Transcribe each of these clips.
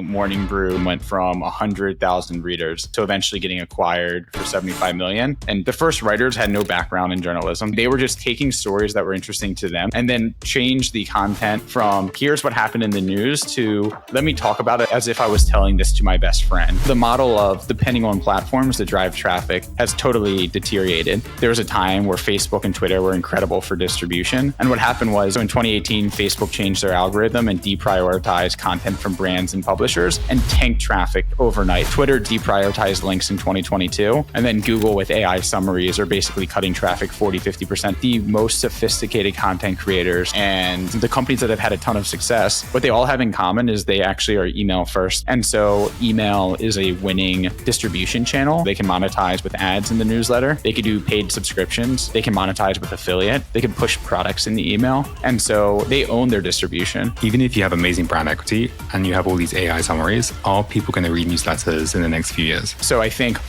Morning Brew went from 100,000 readers to eventually getting acquired for 75 million. And the first writers had no background in journalism. They were just taking stories that were interesting to them and then changed the content from here's what happened in the news to let me talk about it as if I was telling this to my best friend. The model of depending on platforms to drive traffic has totally deteriorated. There was a time where Facebook and Twitter were incredible for distribution. And what happened was in 2018, Facebook changed their algorithm and deprioritized content from brands and publishers and tanked traffic overnight. Twitter deprioritized links in 2022, and then Google with AI summaries are basically cutting traffic 40-50%. The most sophisticated content creators and the companies that have had a ton of success, what they all have in common is they actually are email first. And so email is a winning distribution channel. They can monetize with ads in the newsletter. They could do paid subscriptions. They can monetize with affiliate. They can push products in the email. And so they own their distribution. Even if you have amazing brand equity and you have all these AI summaries, are people going to read newsletters in the next few years? So I think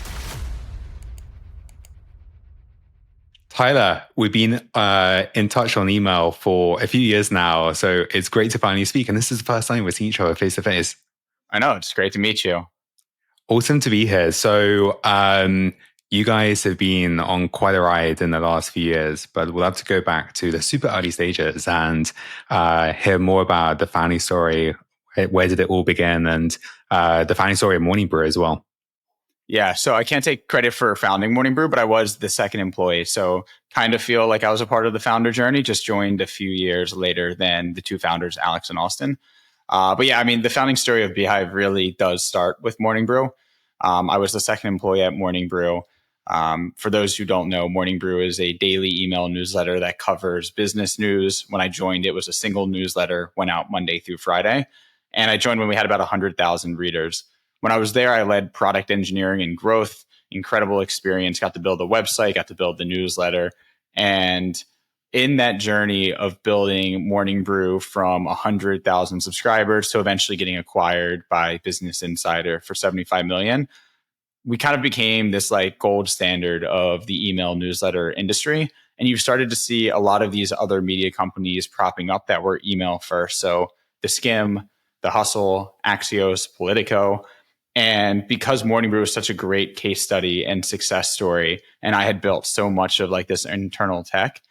Tyler, we've been in touch on email for a few years now, so it's great to finally speak. And this is the first time we're seeing each other face to face. I know, it's great to meet you. Awesome to be here. So you guys have been on quite a ride in the last few years, but we'll have to go back to the super early stages and hear more about the founding story. Where did it all begin? And the founding story of Morning Brew as well. Yeah, so I can't take credit for founding Morning Brew, but I was the second employee. So kind of feel like I was a part of the founder journey, just joined a few years later than the two founders, Alex and Austin. But yeah, I mean, the founding story of Beehiiv really does start with Morning Brew. I was the second employee at Morning Brew. For those who don't know, Morning Brew is a daily email newsletter that covers business news. When I joined, it was a single newsletter, went out Monday through Friday. And I joined when we had about 100,000 readers. When I was there, I led product engineering and growth, incredible experience, got to build a website, got to build the newsletter. And in that journey of building Morning Brew from 100,000 subscribers to eventually getting acquired by Business Insider for 75 million, we kind of became this like gold standard of the email newsletter industry. And you've started to see a lot of these other media companies propping up that were email first. So The Skim, The Hustle, Axios, Politico. And because Morning Brew was such a great case study and success story, and I had built so much of like this internal tech,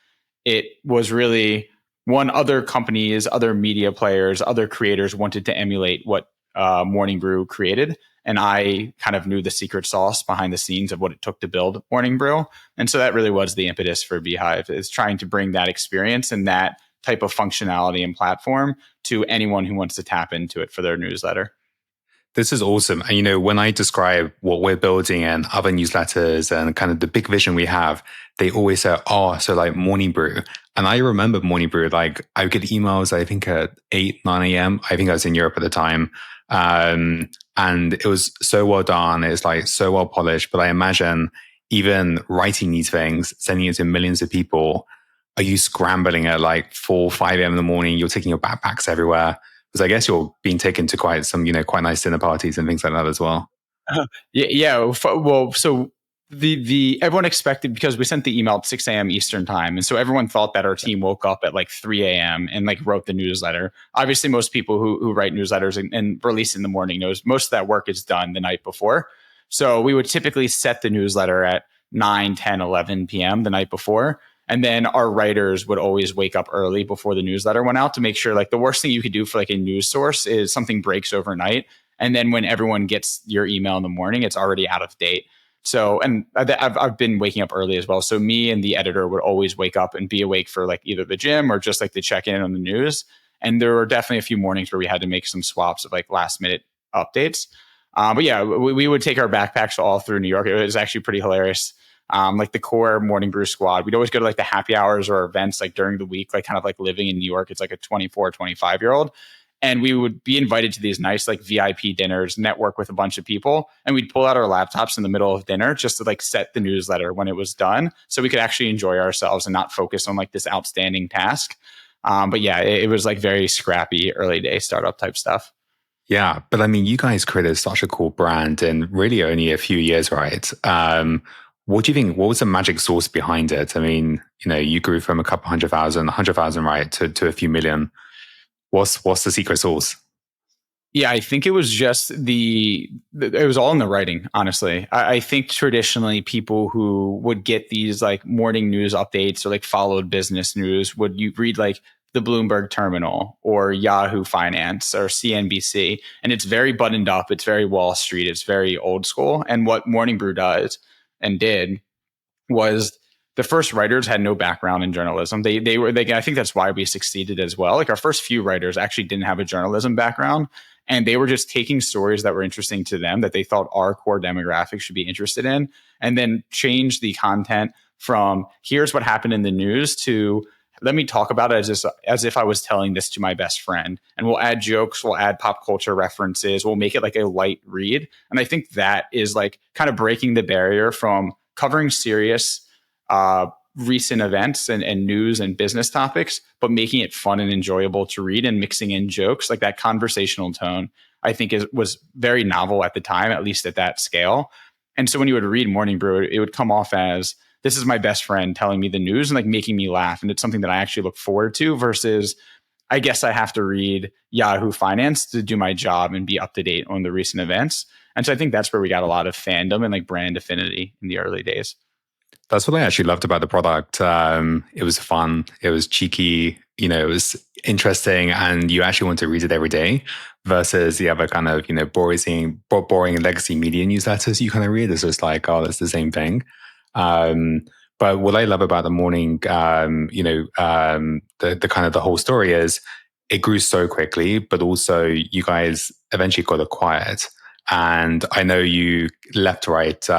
it was really one other companies, other media players, other creators wanted to emulate what Morning Brew created. And I kind of knew the secret sauce behind the scenes of what it took to build Morning Brew. And so that really was the impetus for Beehiiv, is trying to bring that experience and that type of functionality and platform to anyone who wants to tap into it for their newsletter. This is awesome. And, you know, when I describe what we're building and other newsletters and kind of the big vision we have, they always say, oh, so like Morning Brew. And I remember Morning Brew, like I would get emails, I think at 8, 9 a.m. I think I was in Europe at the time. And it was so well done. It's like so well polished. But I imagine even writing these things, sending it to millions of people, are you scrambling at like 4, 5 a.m. in the morning? You're taking your backpacks everywhere. Because I guess you're being taken to quite some, you know, quite nice dinner parties and things like that as well. Yeah. Well, so the everyone expected, because we sent the email at 6 a.m. Eastern time. And so everyone thought that our team woke up at like 3 a.m. and like wrote the newsletter. Obviously, most people who write newsletters and release in the morning knows most of that work is done the night before. So we would typically set the newsletter at 9, 10, 11 p.m. the night before. And then our writers would always wake up early before the newsletter went out to make sure, like, the worst thing you could do for like a news source is something breaks overnight. And then when everyone gets your email in the morning, it's already out of date. So, and I've been waking up early as well. So me and the editor would always wake up and be awake for like either the gym or just like to check in on the news. And there were definitely a few mornings where we had to make some swaps of like last minute updates. But yeah, we would take our backpacks all through New York. It was actually pretty hilarious. Like the core Morning Brew squad, we'd always go to like the happy hours or events like during the week, like kind of like living in New York. It's like a 24, 25-year-old. And we would be invited to these nice like VIP dinners, network with a bunch of people. And we'd pull out our laptops in the middle of dinner just to like set the newsletter when it was done. So we could actually enjoy ourselves and not focus on like this outstanding task. But yeah, it was like very scrappy early day startup type stuff. Yeah. But I mean, you guys created such a cool brand in really only a few years, right? What do you think? What was the magic sauce behind it? I mean, you know, you grew from a couple 100,000, right, to a few million. What's the secret sauce? Yeah, I think it was just it was all in the writing, honestly. I think traditionally people who would get these like morning news updates or like followed business news would you read like the Bloomberg Terminal or Yahoo Finance or CNBC. And it's very buttoned up. It's very Wall Street. It's very old school. And what Morning Brew does and did was the first writers had no background in journalism. I think that's why we succeeded as well. Like our first few writers actually didn't have a journalism background, and they were just taking stories that were interesting to them that they thought our core demographic should be interested in, and then change the content from here's what happened in the news to let me talk about it as if I was telling this to my best friend. And we'll add jokes, we'll add pop culture references, we'll make it like a light read. And I think that is like kind of breaking the barrier from covering serious recent events and news and business topics, but making it fun and enjoyable to read and mixing in jokes. Like that conversational tone, I think was very novel at the time, at least at that scale. And so when you would read Morning Brew, it would come off as this is my best friend telling me the news and like making me laugh. And it's something that I actually look forward to versus I guess I have to read Yahoo Finance to do my job and be up to date on the recent events. And so I think that's where we got a lot of fandom and like brand affinity in the early days. That's what I actually loved about the product. It was fun. It was cheeky. It was interesting, and you actually want to read it every day. Versus the other kind of boring legacy media newsletters you kind of read. It's just like, oh, that's the same thing. But what I love about the morning, the kind of the whole story is it grew so quickly, but also you guys eventually got acquired. And I know you left right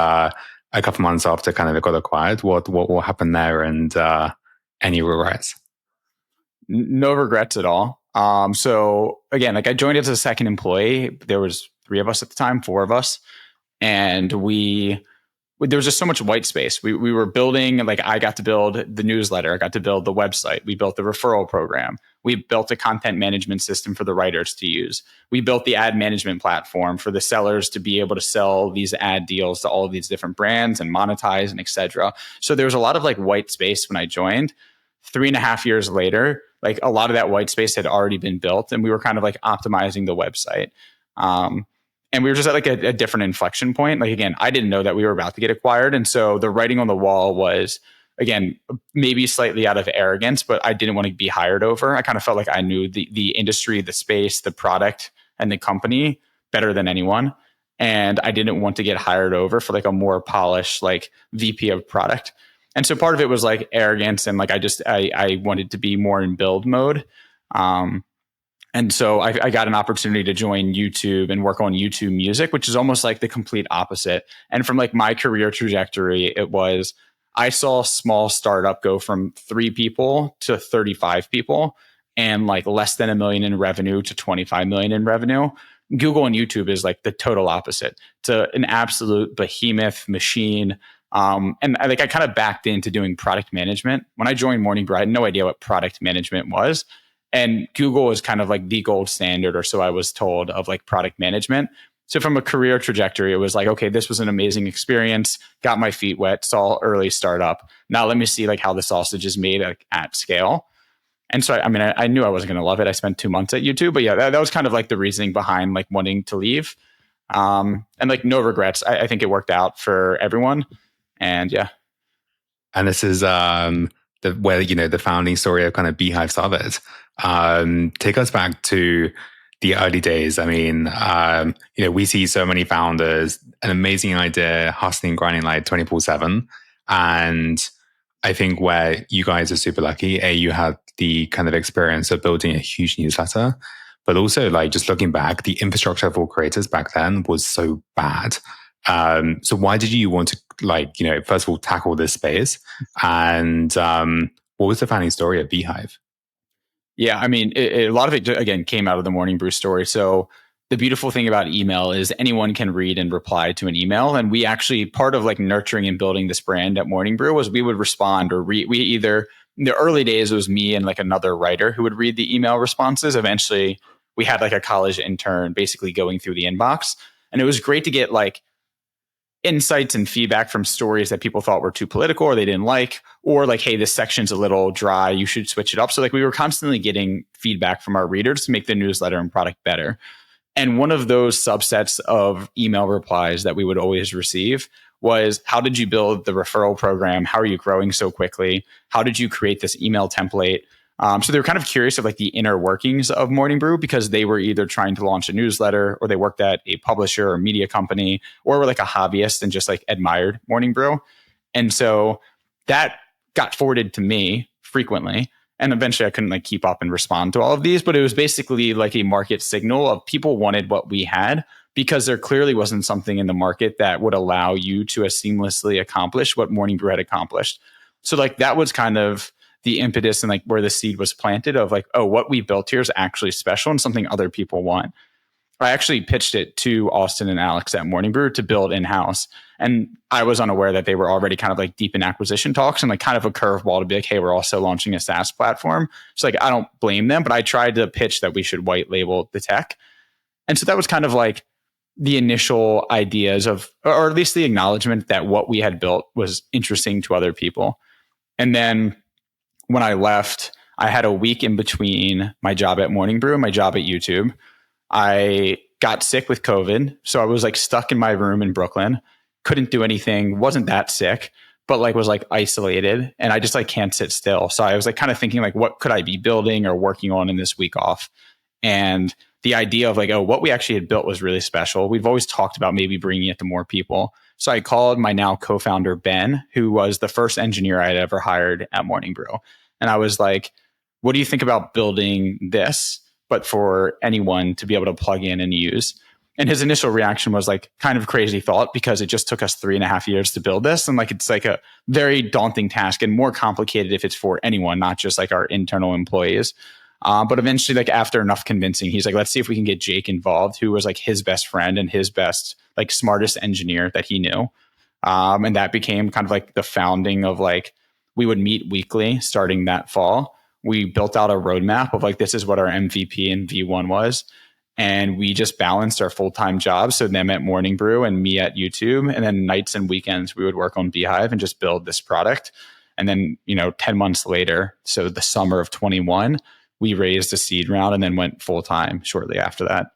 a couple months after kind of it got acquired. What happened there, and any regrets? No regrets at all. So again, like I joined as a second employee. There was 3 of us at the time, 4 of us, and there was just so much white space. We were building, like I got to build the newsletter. I got to build the website. We built the referral program. We built a content management system for the writers to use. We built the ad management platform for the sellers to be able to sell these ad deals to all of these different brands and monetize and et cetera. So there was a lot of like white space when I joined. 3.5 years later, like a lot of that white space had already been built and we were kind of like optimizing the website. And we were just at like a different inflection point. Like, again, I didn't know that we were about to get acquired. And so the writing on the wall was, again, maybe slightly out of arrogance, but I didn't want to be hired over. I kind of felt like I knew the industry, the space, the product, and the company better than anyone. And I didn't want to get hired over for like a more polished, like VP of product. And so part of it was like arrogance. And like, I wanted to be more in build mode. And so I got an opportunity to join YouTube and work on YouTube Music, which is almost like the complete opposite. And from like my career trajectory, it was I saw a small startup go from 3 people to 35 people and like less than $1 million in revenue to 25 million in revenue. Google and YouTube is like the total opposite. It's an absolute behemoth machine. And I kind of backed into doing product management. When I joined Morning Brew, I had no idea what product management was. And Google is kind of like the gold standard, or so I was told, of like product management. So from a career trajectory, it was like, okay, this was an amazing experience, got my feet wet, saw early startup. Now let me see like how the sausage is made at scale. And so, I knew I wasn't going to love it. I spent 2 months at YouTube, but yeah, that was kind of like the reasoning behind like wanting to leave. And like no regrets. I think it worked out for everyone. And yeah. And this is where the founding story of kind of Beehiiv started. Take us back to the early days. I mean, we see so many founders, an amazing idea, hustling, grinding like 24/7. And I think where you guys are super lucky, you had the kind of experience of building a huge newsletter, but also like just looking back, the infrastructure for creators back then was so bad. So why did you want to first of all, tackle this space? And what was the founding story of Beehiiv? Yeah, a lot of it, again, came out of the Morning Brew story. So the beautiful thing about email is anyone can read and reply to an email. And we actually, part of like nurturing and building this brand at Morning Brew was we would respond or we either, in the early days, it was me and like another writer who would read the email responses. Eventually, we had like a college intern basically going through the inbox. And it was great to get like insights and feedback from stories that people thought were too political or they didn't like, or like, hey, this section's a little dry, you should switch it up. So like we were constantly getting feedback from our readers to make the newsletter and product better. And one of those subsets of email replies that we would always receive was, how did you build the referral program? How are you growing so quickly? How did you create this email template? So they were kind of curious of like the inner workings of Morning Brew, because they were either trying to launch a newsletter, or they worked at a publisher or media company, or were like a hobbyist and just like admired Morning Brew. And so that got forwarded to me frequently. And eventually I couldn't like keep up and respond to all of these, but it was basically like a market signal of people wanted what we had, because there clearly wasn't something in the market that would allow you to as seamlessly accomplish what Morning Brew had accomplished. So like that was kind of the impetus and like where the seed was planted of like, oh, what we built here is actually special and something other people want. I actually pitched it to Austin and Alex at Morning Brew to build in-house. And I was unaware that they were already kind of like deep in acquisition talks, and like kind of a curveball to be like, hey, we're also launching a SaaS platform. So like, I don't blame them, but I tried to pitch that we should white label the tech. And so that was kind of like the initial ideas of, or at least the acknowledgement that what we had built was interesting to other people. And then when I left, I had a week in between my job at Morning Brew and my job at YouTube. I got sick with COVID. So I was like stuck in my room in Brooklyn, couldn't do anything, wasn't that sick, but like was like isolated, and I just like can't sit still. So I was like kind of thinking like, what could I be building or working on in this week off? And the idea of like, oh, what we actually had built was really special. We've always talked about maybe bringing it to more people. So I called my now co-founder, Ben, who was the first engineer I had ever hired at Morning Brew. And I was like, what do you think about building this, but for anyone to be able to plug in and use? And his initial reaction was like, kind of crazy thought, because it just took us 3.5 years to build this. And like, it's like a very daunting task and more complicated if it's for anyone, not just like our internal employees. But eventually, like after enough convincing, he's like, let's see if we can get Jake involved, who was like his best friend and his best, like smartest engineer that he knew. And that became kind of like the founding of like, we would meet weekly starting that fall. We built out a roadmap of like, this is what our MVP and V1 was. And we just balanced our full-time jobs. So them at Morning Brew and me at YouTube. And then nights and weekends, we would work on Beehiiv and just build this product. And then, 10 months later, so the summer of 21, we raised a seed round and then went full-time shortly after that.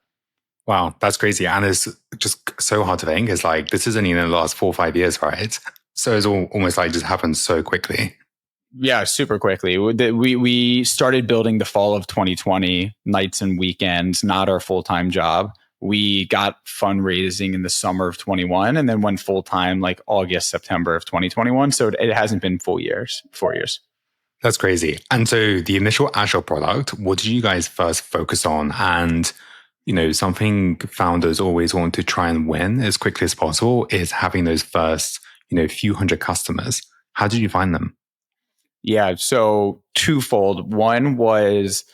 Wow, that's crazy. And it's just so hard to think. It's like, this isn't even the last 4 or 5 years, right? So it's almost like just happened so quickly. Yeah, super quickly. We started building the fall of 2020, nights and weekends, not our full-time job. We got fundraising in the summer of 21 and then went full-time like August, September of 2021. So it hasn't been 4 years. That's crazy. And so the initial actual product, what did you guys first focus on? And, something founders always want to try and win as quickly as possible is having those first, few hundred customers. How did you find them? Yeah, so twofold. One was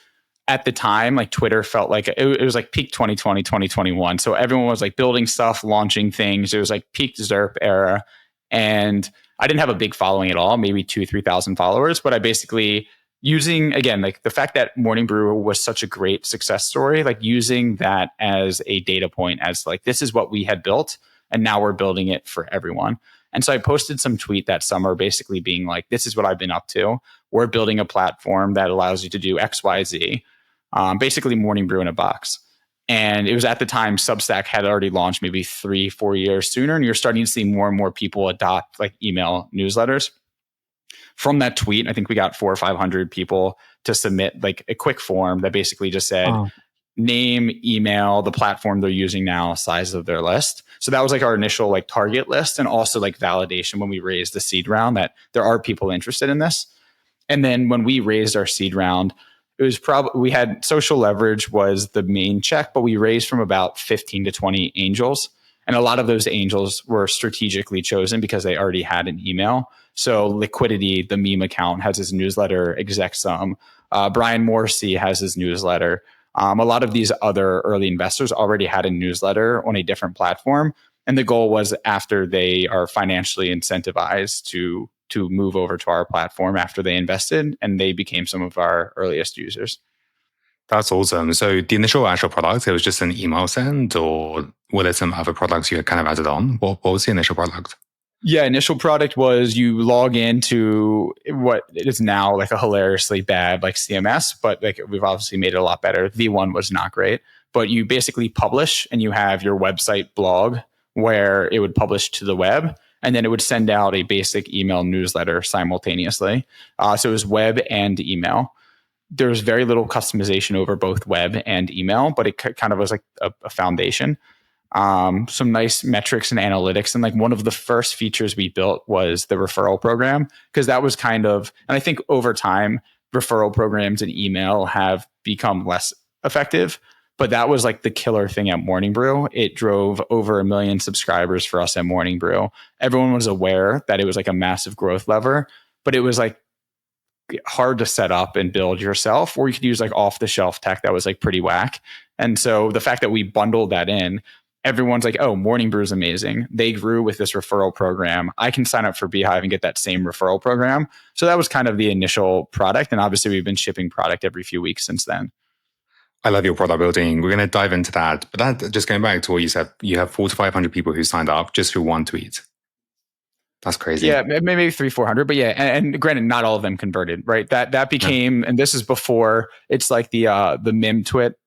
at the time, like Twitter felt like it was like peak 2020, 2021. So everyone was like building stuff, launching things. It was like peak ZERP era. And I didn't have a big following at all, maybe 2,000-3,000 followers. But I basically using, again, like the fact that Morning Brew was such a great success story, like using that as a data point, as like, this is what we had built. And now we're building it for everyone. And so I posted some tweet that summer basically being like, this is what I've been up to. We're building a platform that allows you to do X, Y, Z, basically Morning Brew in a box. And it was at the time Substack had already launched maybe 3-4 years sooner. And you're starting to see more and more people adopt like email newsletters. From that tweet, I think we got 400 or 500 people to submit like a quick form that basically just said, name, email, the platform they're using now, size of their list. So that was like our initial like target list, and also like validation when we raised the seed round that there are people interested in this. And then when we raised our seed round, it was probably, we had social leverage was the main check, but we raised from about 15 to 20 angels. And a lot of those angels were strategically chosen because they already had an email. So Liquidity, the meme account, has his newsletter, ExecSum. Brian Morrissey has his newsletter. A lot of these other early investors already had a newsletter on a different platform. And the goal was after they are financially incentivized to move over to our platform after they invested, and they became some of our earliest users. That's awesome. So the initial actual product, it was just an email send, or were there some other products you had kind of added on? What was the initial product? Yeah, initial product was you log into what is now like a hilariously bad like CMS, but like we've obviously made it a lot better. V1 was not great, but you basically publish and you have your website blog where it would publish to the web. And then it would send out a basic email newsletter simultaneously. So it was web and email. There's very little customization over both web and email, but it kind of was like a foundation. Some nice metrics and analytics. And like one of the first features we built was the referral program, because that was kind of, and I think over time, referral programs and email have become less effective. But that was like the killer thing at Morning Brew. It drove over 1 million subscribers for us at Morning Brew. Everyone was aware that it was like a massive growth lever, but it was like hard to set up and build yourself, or you could use like off the shelf tech that was like pretty whack. And so the fact that we bundled that in, everyone's like, oh, Morning Brew is amazing. They grew with this referral program. I can sign up for Beehiiv and get that same referral program. So that was kind of the initial product. And obviously we've been shipping product every few weeks since then. I love your product building. We're going to dive into that. But that, just going back to what you said, you have 400 to 500 people who signed up just for one tweet. That's crazy. Yeah, maybe 300-400, but yeah, and granted, not all of them converted, right? That became, and this is before it's like the meme twit,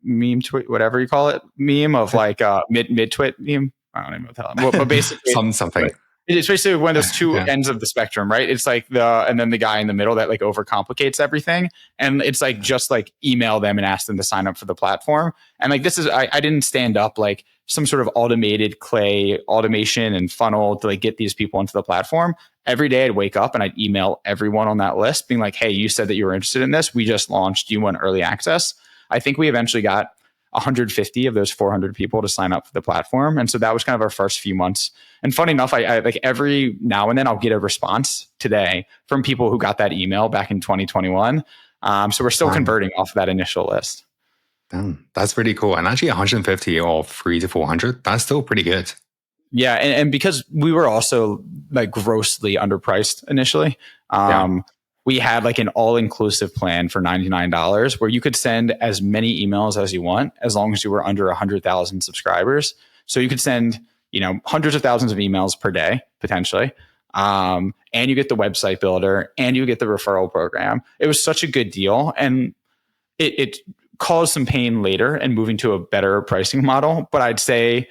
whatever you call it, meme of like mid twit meme. I don't even know what the hell. But basically, something. It's basically one of those two ends of the spectrum, right? It's like and then the guy in the middle that like overcomplicates everything. And it's like, just like email them and ask them to sign up for the platform. And like, this is, I didn't stand up like some sort of automated clay automation and funnel to like get these people into the platform. Every day I'd wake up and I'd email everyone on that list being like, hey, you said that you were interested in this. We just launched. Do you want early access? I think we eventually got 150 of those 400 people to sign up for the platform. And so that was kind of our first few months. And funny enough, I like every now and then I'll get a response today from people who got that email back in 2021. So we're still converting off of that initial list. Damn, that's pretty cool. And actually 150 or 300 to 400, that's still pretty good. Yeah. And because we were also like grossly underpriced initially, we had like an all-inclusive plan for $99 where you could send as many emails as you want, as long as you were under 100,000 subscribers. So you could send, hundreds of thousands of emails per day, potentially. And you get the website builder and you get the referral program. It was such a good deal. And it caused some pain later and moving to a better pricing model. But I'd say,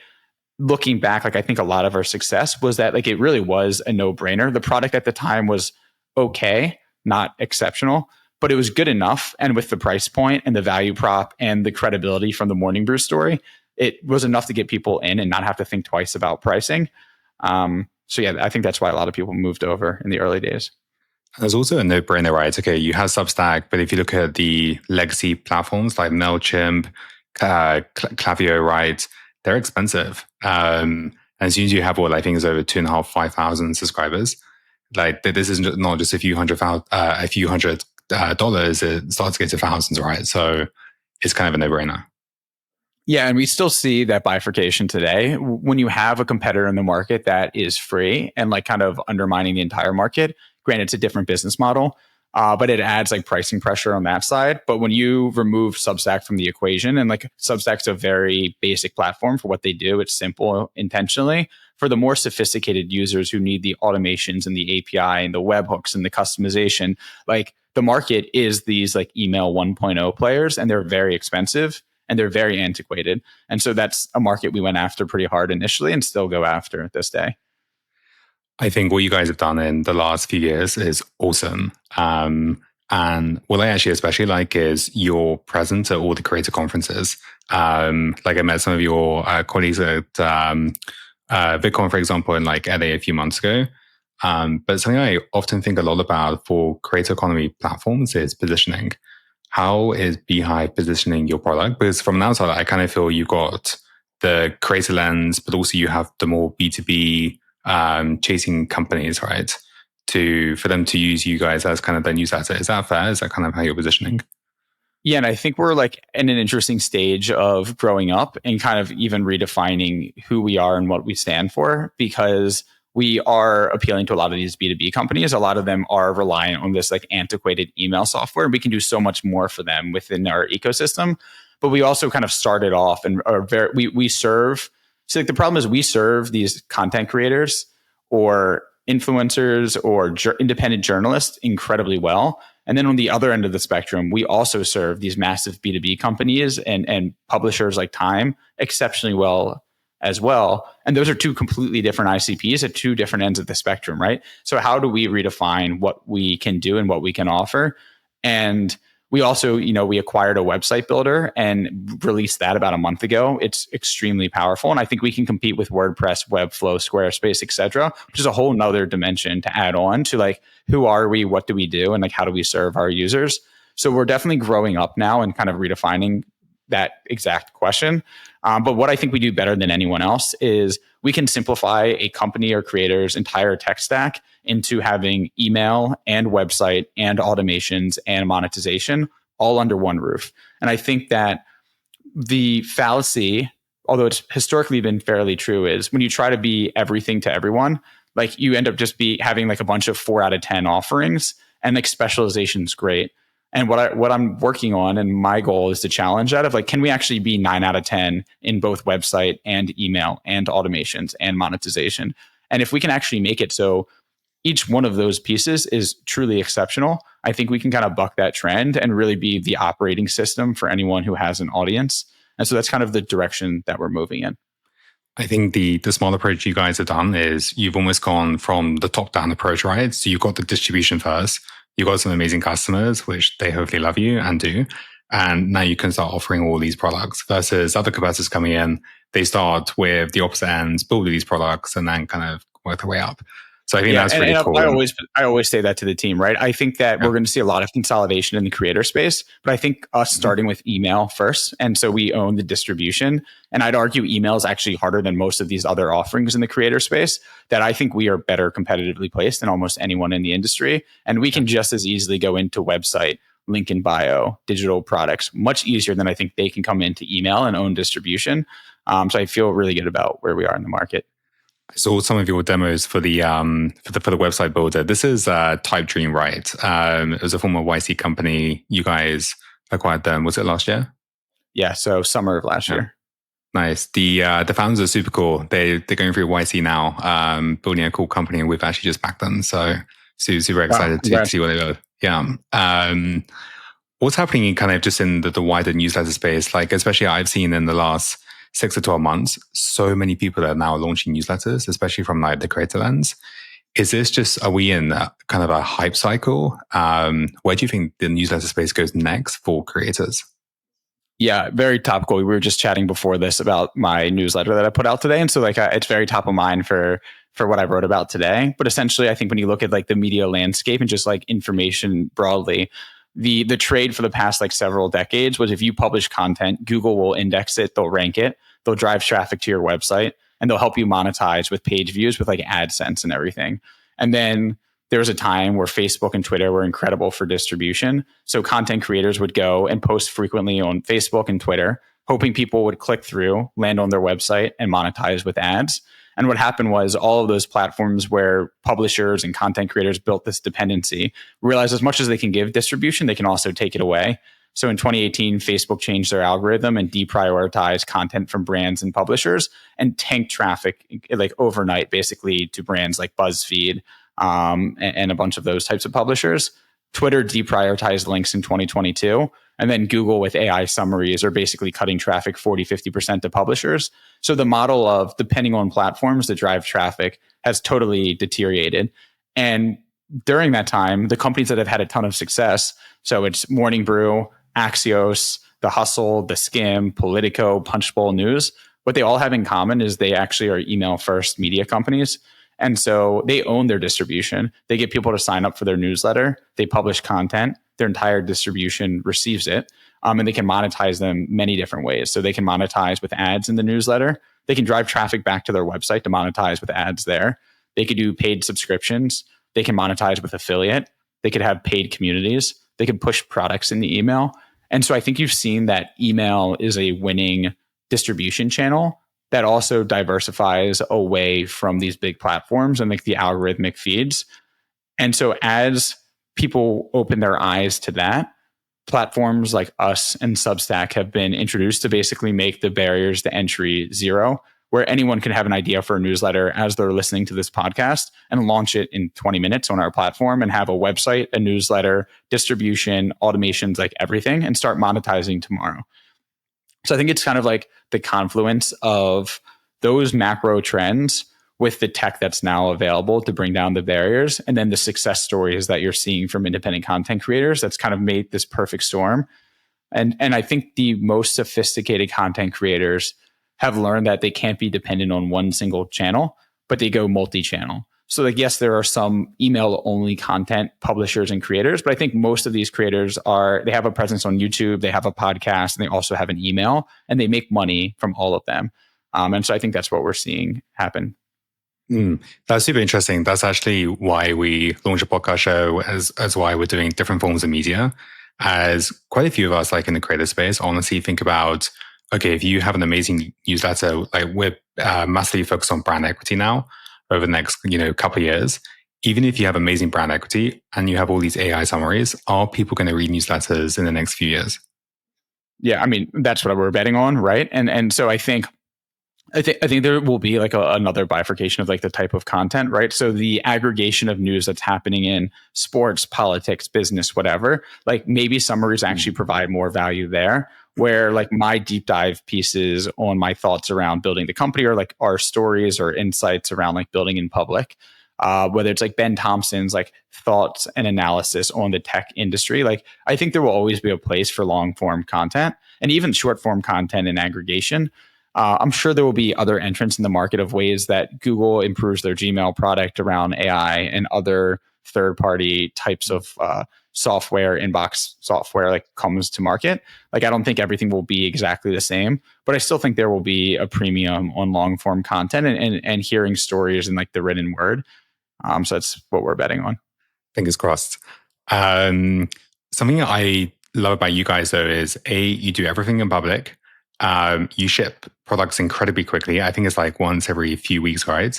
looking back, like I think a lot of our success was that like it really was a no-brainer. The product at the time was okay, not exceptional, but it was good enough. And with the price point and the value prop and the credibility from the Morning Brew story, it was enough to get people in and not have to think twice about pricing. So yeah, I think that's why a lot of people moved over in the early days. There's also a no-brainer, right? Okay, you have Substack, but if you look at the legacy platforms like MailChimp, Klaviyo, right, they're expensive. And as soon as you have what I think is over 2,500, 5,000 subscribers, like this is not just a few hundred dollars. It starts to get to thousands, right? So it's kind of a no-brainer. Yeah, and we still see that bifurcation today. When you have a competitor in the market that is free and like kind of undermining the entire market, granted, it's a different business model, but it adds like pricing pressure on that side. But when you remove Substack from the equation, and like Substack's a very basic platform for what they do, it's simple intentionally. For the more sophisticated users who need the automations and the API and the webhooks and the customization, like the market is these like email 1.0 players, and they're very expensive and they're very antiquated. And so that's a market we went after pretty hard initially and still go after this day. I think what you guys have done in the last few years is awesome. And what I actually especially like is your presence at all the creator conferences. Like I met some of your colleagues at VidCon, for example, in like LA a few months ago. But something I often think a lot about for creator economy platforms is positioning. How is Beehiiv positioning your product? Because from an outside, I kind of feel you've got the creator lens, but also you have the more B2B chasing companies, right? For them to use you guys as kind of their newsletter. Is that fair? Is that kind of how you're positioning? Yeah, and I think we're like in an interesting stage of growing up and kind of even redefining who we are and what we stand for, because we are appealing to a lot of these B2B companies. A lot of them are reliant on this like antiquated email software, and we can do so much more for them within our ecosystem. But we also kind of started off and are we serve. So like the problem is we serve these content creators or influencers or independent journalists incredibly well. And then on the other end of the spectrum, we also serve these massive B2B companies and publishers like Time exceptionally well as well. And those are two completely different ICPs at two different ends of the spectrum, right? So how do we redefine what we can do and what we can offer? And we also, we acquired a website builder and released that about a month ago. It's extremely powerful. And I think we can compete with WordPress, Webflow, Squarespace, etc., which is a whole nother dimension to add on to like, who are we? What do we do? And like, how do we serve our users? So we're definitely growing up now and kind of redefining that exact question. But what I think we do better than anyone else is we can simplify a company or creator's entire tech stack into having email and website and automations and monetization all under one roof. And I think that the fallacy, although it's historically been fairly true, is when you try to be everything to everyone, like you end up just having like a bunch of 4 out of 10 offerings, and like specialization is great. And what I'm working on, and my goal is to challenge that of like, can we actually be 9 out of 10 in both website and email and automations and monetization? And if we can actually make it so each one of those pieces is truly exceptional, I think we can kind of buck that trend and really be the operating system for anyone who has an audience. And so that's kind of the direction that we're moving in. I think the smart approach you guys have done is you've almost gone from the top down approach, right? So you've got the distribution first. You've got some amazing customers, which they hopefully love you and do. And now you can start offering all these products versus other competitors coming in. They start with the opposite ends, build these products, and then kind of work their way up. So I think that's really cool. I always say that to the team, right? I think that we're going to see a lot of consolidation in the creator space, but I think us starting with email first. And so we own the distribution. And I'd argue email is actually harder than most of these other offerings in the creator space, that I think we are better competitively placed than almost anyone in the industry. And we can just as easily go into website, link in bio, digital products, much easier than I think they can come into email and own distribution. So I feel really good about where we are in the market. I saw some of your demos for the website builder. This is Type Dream, right? It was a former YC company. You guys acquired them. Was it last year? Yeah, so summer of last year. Nice. The founders are super cool. They're going through YC now, building a cool company, and we've actually just backed them. So super excited to see where they go. Yeah. What's happening kind of just in the wider newsletter space? Like, especially I've seen in the last 6 to 12 months, so many people are now launching newsletters, especially from like the creator lens. Is this just, are we in kind of a hype cycle? Where do you think the newsletter space goes next for creators? Yeah, very topical. We were just chatting before this about my newsletter that I put out today. And so like it's very top of mind for what I wrote about today. But essentially, I think when you look at like the media landscape and just like information broadly, the trade for the past like several decades was if you publish content, Google will index it, they'll rank it, they'll drive traffic to your website, and they'll help you monetize with page views with like AdSense and everything. And then there was a time where Facebook and Twitter were incredible for distribution. So content creators would go and post frequently on Facebook and Twitter, hoping people would click through, land on their website, and monetize with ads. And what happened was all of those platforms where publishers and content creators built this dependency realized as much as they can give distribution, they can also take it away. So in 2018, Facebook changed their algorithm and deprioritized content from brands and publishers and tanked traffic like overnight, basically to brands like BuzzFeed and a bunch of those types of publishers. Twitter deprioritized links in 2022. And then Google with AI summaries are basically cutting traffic 40-50% to publishers. So the model of depending on platforms to drive traffic has totally deteriorated. And during that time, the companies that have had a ton of success, so it's Morning Brew, Axios, The Hustle, The Skim, Politico, Punchbowl News, what they all have in common is they actually are email first media companies. And so they own their distribution. They get people to sign up for their newsletter. They publish content. Their entire distribution receives it. And they can monetize them many different ways. So they can monetize with ads in the newsletter. They can drive traffic back to their website to monetize with ads there. They could do paid subscriptions. They can monetize with affiliate. They could have paid communities. They could push products in the email. And so I think you've seen that email is a winning distribution channel that also diversifies away from these big platforms and like the algorithmic feeds. And so as people open their eyes to that, platforms like us and Substack have been introduced to basically make the barriers to entry zero, where anyone can have an idea for a newsletter as they're listening to this podcast and launch it in 20 minutes on our platform and have a website, a newsletter, distribution, automations, like everything, and start monetizing tomorrow. So I think it's kind of like the confluence of those macro trends with the tech that's now available to bring down the barriers, and then the success stories that you're seeing from independent content creators that's kind of made this perfect storm. And I think the most sophisticated content creators have learned that they can't be dependent on one single channel, but they go multi-channel. So like, yes, there are some email only content publishers and creators, but I think most of these creators they have a presence on YouTube, they have a podcast, and they also have an email, and they make money from all of them. And so I think that's what we're seeing happen. That's super interesting. That's actually why we launched a podcast show, as why we're doing different forms of media. As quite a few of us, like in the creator space, honestly think about, okay, if you have an amazing newsletter, like we're massively focused on brand equity now over the next couple of years. Even if you have amazing brand equity and you have all these AI summaries, are people going to read newsletters in the next few years? Yeah, I mean, that's what we're betting on, right? And so I think there will be like another bifurcation of like the type of content, right? So the aggregation of news that's happening in sports, politics, business, whatever, like maybe summaries actually provide more value there, where like my deep dive pieces on my thoughts around building the company, or like our stories or insights around like building in public, whether it's like Ben Thompson's like thoughts and analysis on the tech industry. Like I think there will always be a place for long form content and even short form content and aggregation. I'm sure there will be other entrants in the market of ways that Google improves their Gmail product around AI and other third-party types of software, inbox software, like comes to market. Like I don't think everything will be exactly the same, but I still think there will be a premium on long-form content and hearing stories in like the written word. So that's what we're betting on. Fingers crossed. Something I love about you guys though is you do everything in public. You ship products incredibly quickly. I think it's like once every few weeks, right?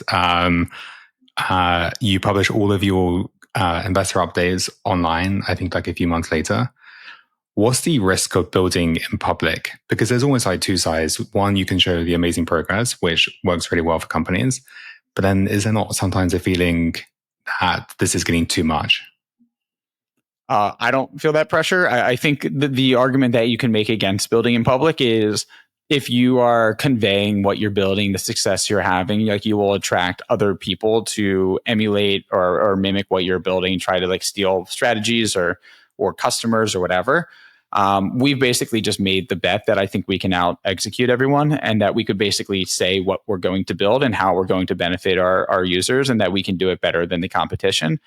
You publish all of your investor updates online, I think like a few months later. What's the risk of building in public? Because there's almost like two sides. One, you can show the amazing progress, which works really well for companies. But then is there not sometimes a feeling that this is getting too much? I don't feel that pressure. I think the argument that you can make against building in public is if you are conveying what you're building, the success you're having, like you will attract other people to emulate or mimic what you're building, try to like steal strategies or customers or whatever. We've basically just made the bet that I think we can out execute everyone, and that we could basically say what we're going to build and how we're going to benefit our users, and that we can do it better than the competition.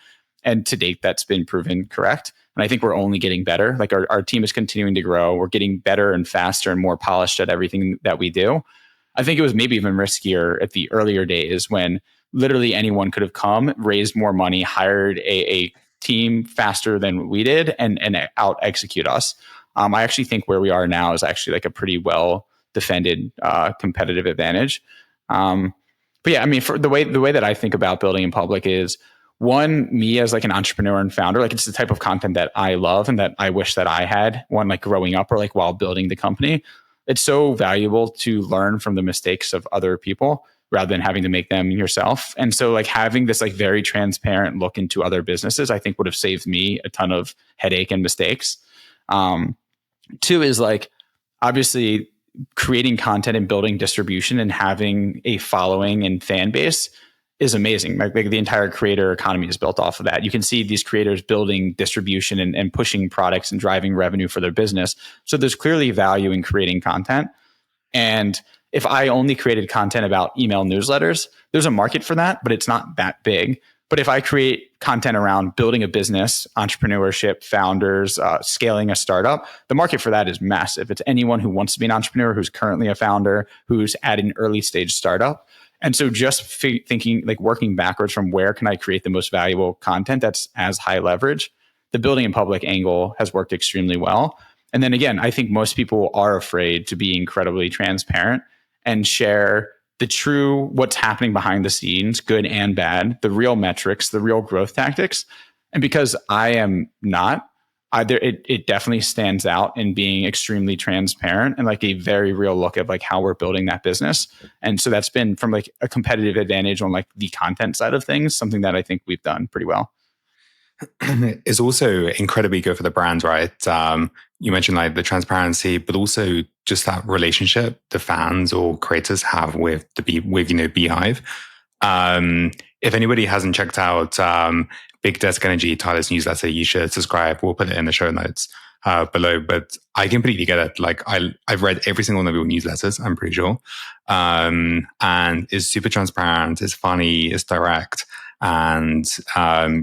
And to date, that's been proven correct. And I think we're only getting better. Like our team is continuing to grow. We're getting better and faster and more polished at everything that we do. I think it was maybe even riskier at the earlier days when literally anyone could have come, raised more money, hired a team faster than we did, and out execute us. I actually think where we are now is actually like a pretty well defended competitive advantage. But yeah, I mean, for the way that I think about building in public is, one, me as like an entrepreneur and founder, like it's the type of content that I love and that I wish that I had, one, like growing up or like while building the company. It's so valuable to learn from the mistakes of other people rather than having to make them yourself. And so like having this like very transparent look into other businesses, I think would have saved me a ton of headache and mistakes. Two is like, obviously creating content and building distribution and having a following and fan base is amazing. Like the entire creator economy is built off of that. You can see these creators building distribution and pushing products and driving revenue for their business. So there's clearly value in creating content. And if I only created content about email newsletters, there's a market for that, but it's not that big. But if I create content around building a business, entrepreneurship, founders, scaling a startup, the market for that is massive. It's anyone who wants to be an entrepreneur, who's currently a founder, who's at an early stage startup. And so just thinking, like working backwards from where can I create the most valuable content that's as high leverage, the building in public angle has worked extremely well. And then again, I think most people are afraid to be incredibly transparent and share the true what's happening behind the scenes, good and bad, the real metrics, the real growth tactics. And because I am not, it definitely stands out in being extremely transparent and like a very real look at like how we're building that business. And so that's been from like a competitive advantage on like the content side of things, something that I think we've done pretty well. It's also incredibly good for the brand, right? You mentioned like the transparency, but also just that relationship the fans or creators have with Beehiiv. If anybody hasn't checked out Big Desk Energy, Tyler's newsletter, you should subscribe. We'll put it in the show notes below. But I completely get it. Like I've read every single one of your newsletters, I'm pretty sure. And it's super transparent, it's funny, it's direct. And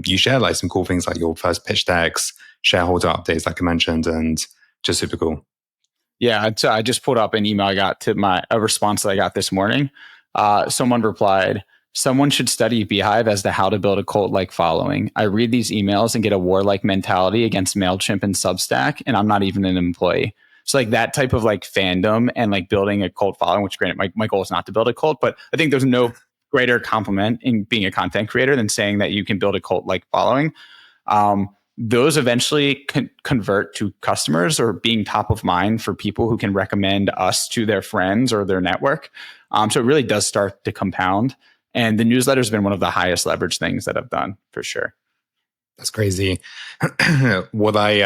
you share like some cool things like your first pitch decks, shareholder updates, like I mentioned, and just super cool. Yeah, so I just pulled up an email I got to a response that I got this morning. Someone replied, "Someone should study Beehiiv as to how to build a cult-like following. I read these emails and get a warlike mentality against MailChimp and Substack, and I'm not even an employee." So like that type of like fandom and like building a cult following, which granted, my goal is not to build a cult, but I think there's no greater compliment in being a content creator than saying that you can build a cult-like following. Those eventually convert to customers or being top of mind for people who can recommend us to their friends or their network. So it really does start to compound. And the newsletter has been one of the highest leverage things that I've done for sure. That's crazy. What I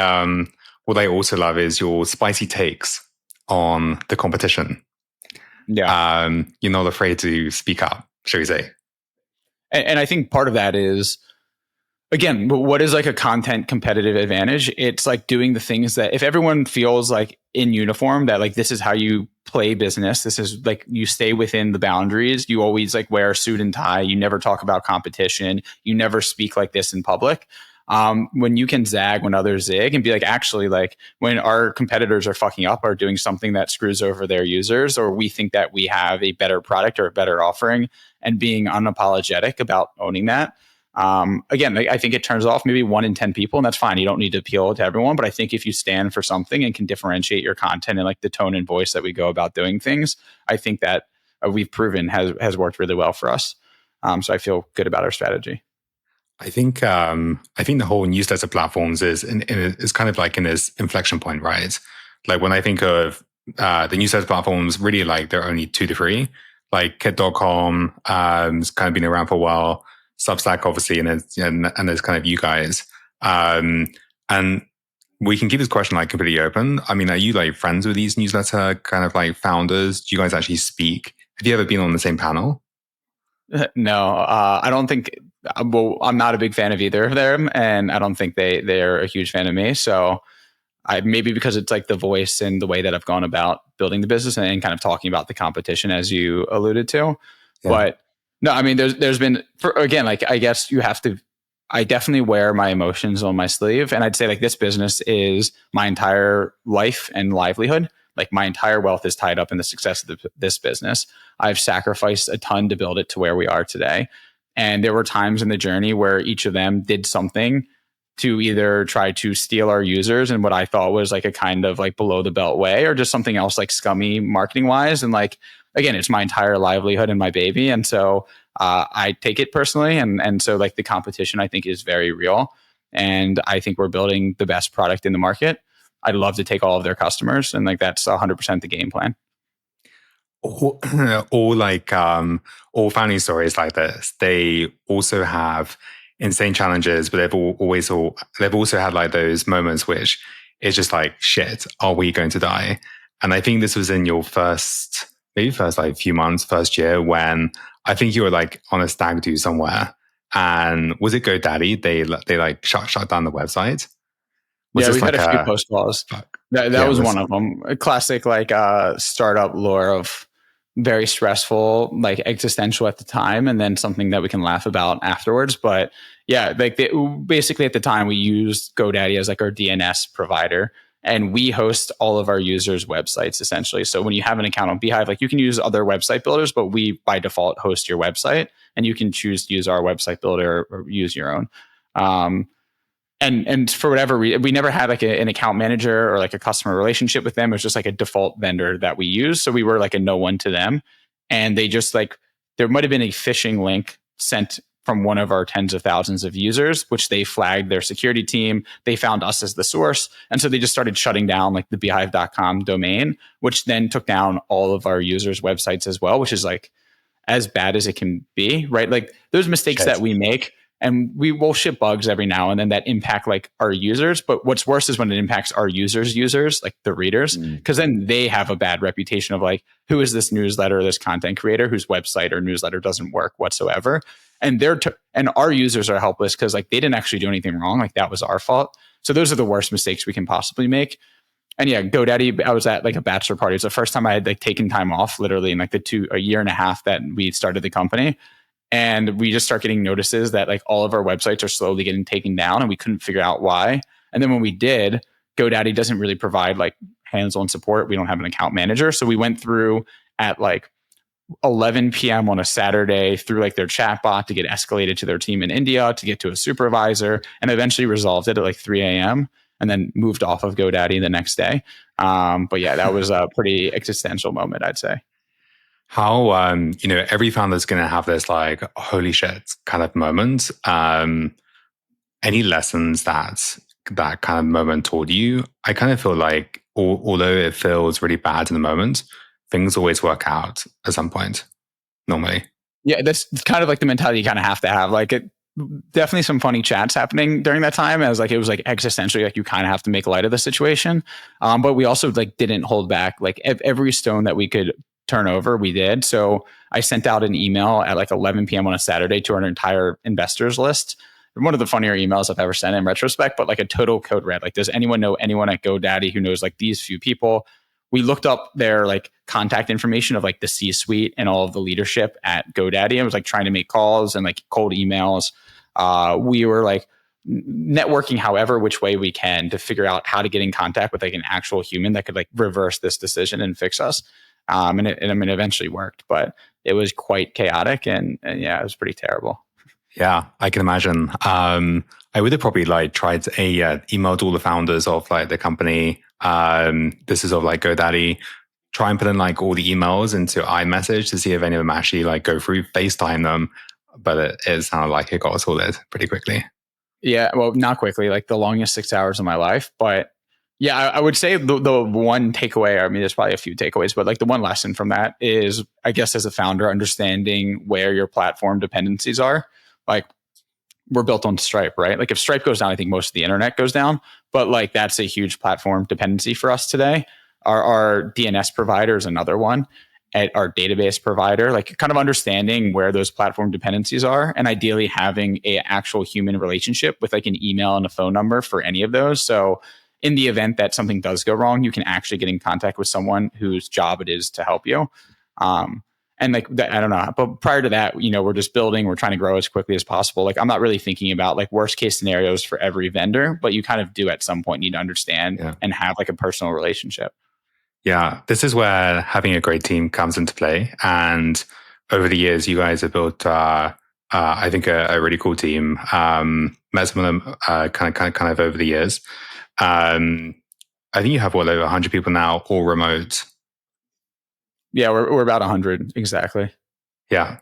also love is your spicy takes on the competition. Yeah. You're not afraid to speak up, shall we say? And I think part of that is, again, what is like a content competitive advantage? It's like doing the things that if everyone feels like in uniform that like this is how you play business, this is like you stay within the boundaries, you always like wear a suit and tie, you never talk about competition, you never speak like this in public. When you can zag when others zig and be like, actually, like when our competitors are fucking up or doing something that screws over their users, or we think that we have a better product or a better offering, and being unapologetic about owning that. Again, I think it turns off maybe 1 in 10 people, and that's fine. You don't need to appeal to everyone. But I think if you stand for something and can differentiate your content and like the tone and voice that we go about doing things, I think that we've proven has worked really well for us. So I feel good about our strategy. I think the whole newsletter platforms is kind of like in this inflection point, right? Like when I think of the newsletter platforms, really like there are only 2 to 3. Like Kit.com has kind of been around for a while. Substack, obviously, and there's kind of you guys. And we can keep this question like completely open. I mean, are you like friends with these newsletter kind of like founders? Do you guys actually speak? Have you ever been on the same panel? No, I don't think. Well, I'm not a big fan of either of them, and I don't think they're a huge fan of me. So maybe because it's like the voice and the way that I've gone about building the business and kind of talking about the competition as you alluded to. Yeah. But no, I mean, there's been again, like I guess you have to. I definitely wear my emotions on my sleeve, and I'd say like this business is my entire life and livelihood. Like my entire wealth is tied up in the success of this business. I've sacrificed a ton to build it to where we are today. And there were times in the journey where each of them did something to either try to steal our users in what I thought was like a kind of like below the belt way, or just something else like scummy marketing wise. And like, again, it's my entire livelihood and my baby. And so I take it personally. And so like the competition I think is very real. And I think we're building the best product in the market. I'd love to take all of their customers, and like that's 100% the game plan. All founding stories like this, they also have insane challenges, but they've also had like those moments which it's just like, shit, are we going to die? And I think this was in your first like few months, first year, when I think you were like on a stag do somewhere, and was it GoDaddy? They like shut down the website. Yeah, we've had a few post calls. That was one of them. A classic like startup lore of very stressful, like existential at the time, and then something that we can laugh about afterwards. But yeah, like basically at the time we used GoDaddy as like our DNS provider, and we host all of our users' websites essentially. So when you have an account on Beehiiv, like you can use other website builders, but we by default host your website, and you can choose to use our website builder or use your own. And for whatever reason, we never had like an account manager or like a customer relationship with them. It was just like a default vendor that we used. So we were like a no one to them. And they just like, there might have been a phishing link sent from one of our tens of thousands of users, which they flagged their security team. They found us as the source. And so they just started shutting down like the beehiiv.com domain, which then took down all of our users' websites as well, which is like as bad as it can be, right? Like those mistakes Shit. that we make, and we will ship bugs every now and then that impact like our users. But what's worse is when it impacts our users, like the readers, because then they have a bad reputation of like, who is this newsletter, this content creator whose website or newsletter doesn't work whatsoever? And and our users are helpless because like they didn't actually do anything wrong. Like that was our fault. So those are the worst mistakes we can possibly make. And yeah, GoDaddy, I was at like a bachelor party. It was the first time I had like taken time off literally in like a year and a half that we started the company. And we just start getting notices that like all of our websites are slowly getting taken down and we couldn't figure out why. And then when we did, GoDaddy doesn't really provide like hands-on support. We don't have an account manager. So we went through at like 11 p.m. on a Saturday through like their chatbot to get escalated to their team in India to get to a supervisor, and eventually resolved it at like 3 a.m. and then moved off of GoDaddy the next day. But yeah, that was a pretty existential moment, I'd say. How, every founder's going to have this like, holy shit kind of moment. Any lessons that kind of moment taught you? I kind of feel like, although it feels really bad in the moment, things always work out at some point, normally. Yeah, that's kind of like the mentality you kind of have to have. Like definitely some funny chats happening during that time. It was like existentially, like you kind of have to make light of the situation. But we also like didn't hold back. Like every stone that we could turn over, we did. So I sent out an email at like 11 p.m. on a Saturday to our entire investors list. One of the funnier emails I've ever sent in retrospect, but like a total code red. Like, does anyone know anyone at GoDaddy who knows like these few people? We looked up their like contact information of like the C-suite and all of the leadership at GoDaddy. I was like trying to make calls and like cold emails. We were like networking however which way we can to figure out how to get in contact with like an actual human that could like reverse this decision and fix us. And it eventually worked, but it was quite chaotic and yeah, it was pretty terrible. Yeah, I can imagine. I would have probably like tried emailed all the founders of like the company. This is of like GoDaddy. Try and put in like all the emails into iMessage to see if any of them actually like go through, FaceTime them. But it sounded like it got sorted pretty quickly. Yeah, well, not quickly, like the longest 6 hours of my life. But yeah, I would say the one takeaway, I mean, there's probably a few takeaways, but like the one lesson from that is, I guess, as a founder, understanding where your platform dependencies are. Like we're built on Stripe, right? Like if Stripe goes down, I think most of the internet goes down, but like that's a huge platform dependency for us today. Our DNS provider is another one, at our database provider, like kind of understanding where those platform dependencies are and ideally having a actual human relationship with like an email and a phone number for any of those. So in the event that something does go wrong, you can actually get in contact with someone whose job it is to help you. And like, I don't know, but prior to that, we're just building, we're trying to grow as quickly as possible. Like I'm not really thinking about like worst case scenarios for every vendor, but you kind of do at some point need to understand and have like a personal relationship. Yeah, this is where having a great team comes into play. And over the years, you guys have built, I think, a really cool team. Met some of them kind of over the years. I think you have over 100 people now, all remote. Yeah, we're about 100 exactly. Yeah.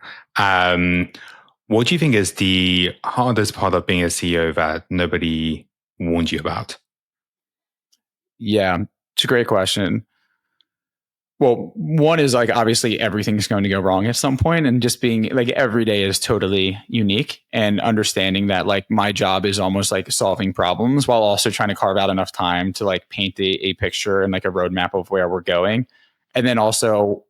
What do you think is the hardest part of being a CEO that nobody warned you about? Yeah, it's a great question. Well, one is like obviously everything's going to go wrong at some point, and just being like every day is totally unique, and understanding that like my job is almost like solving problems while also trying to carve out enough time to like paint a picture and like a roadmap of where we're going. And then also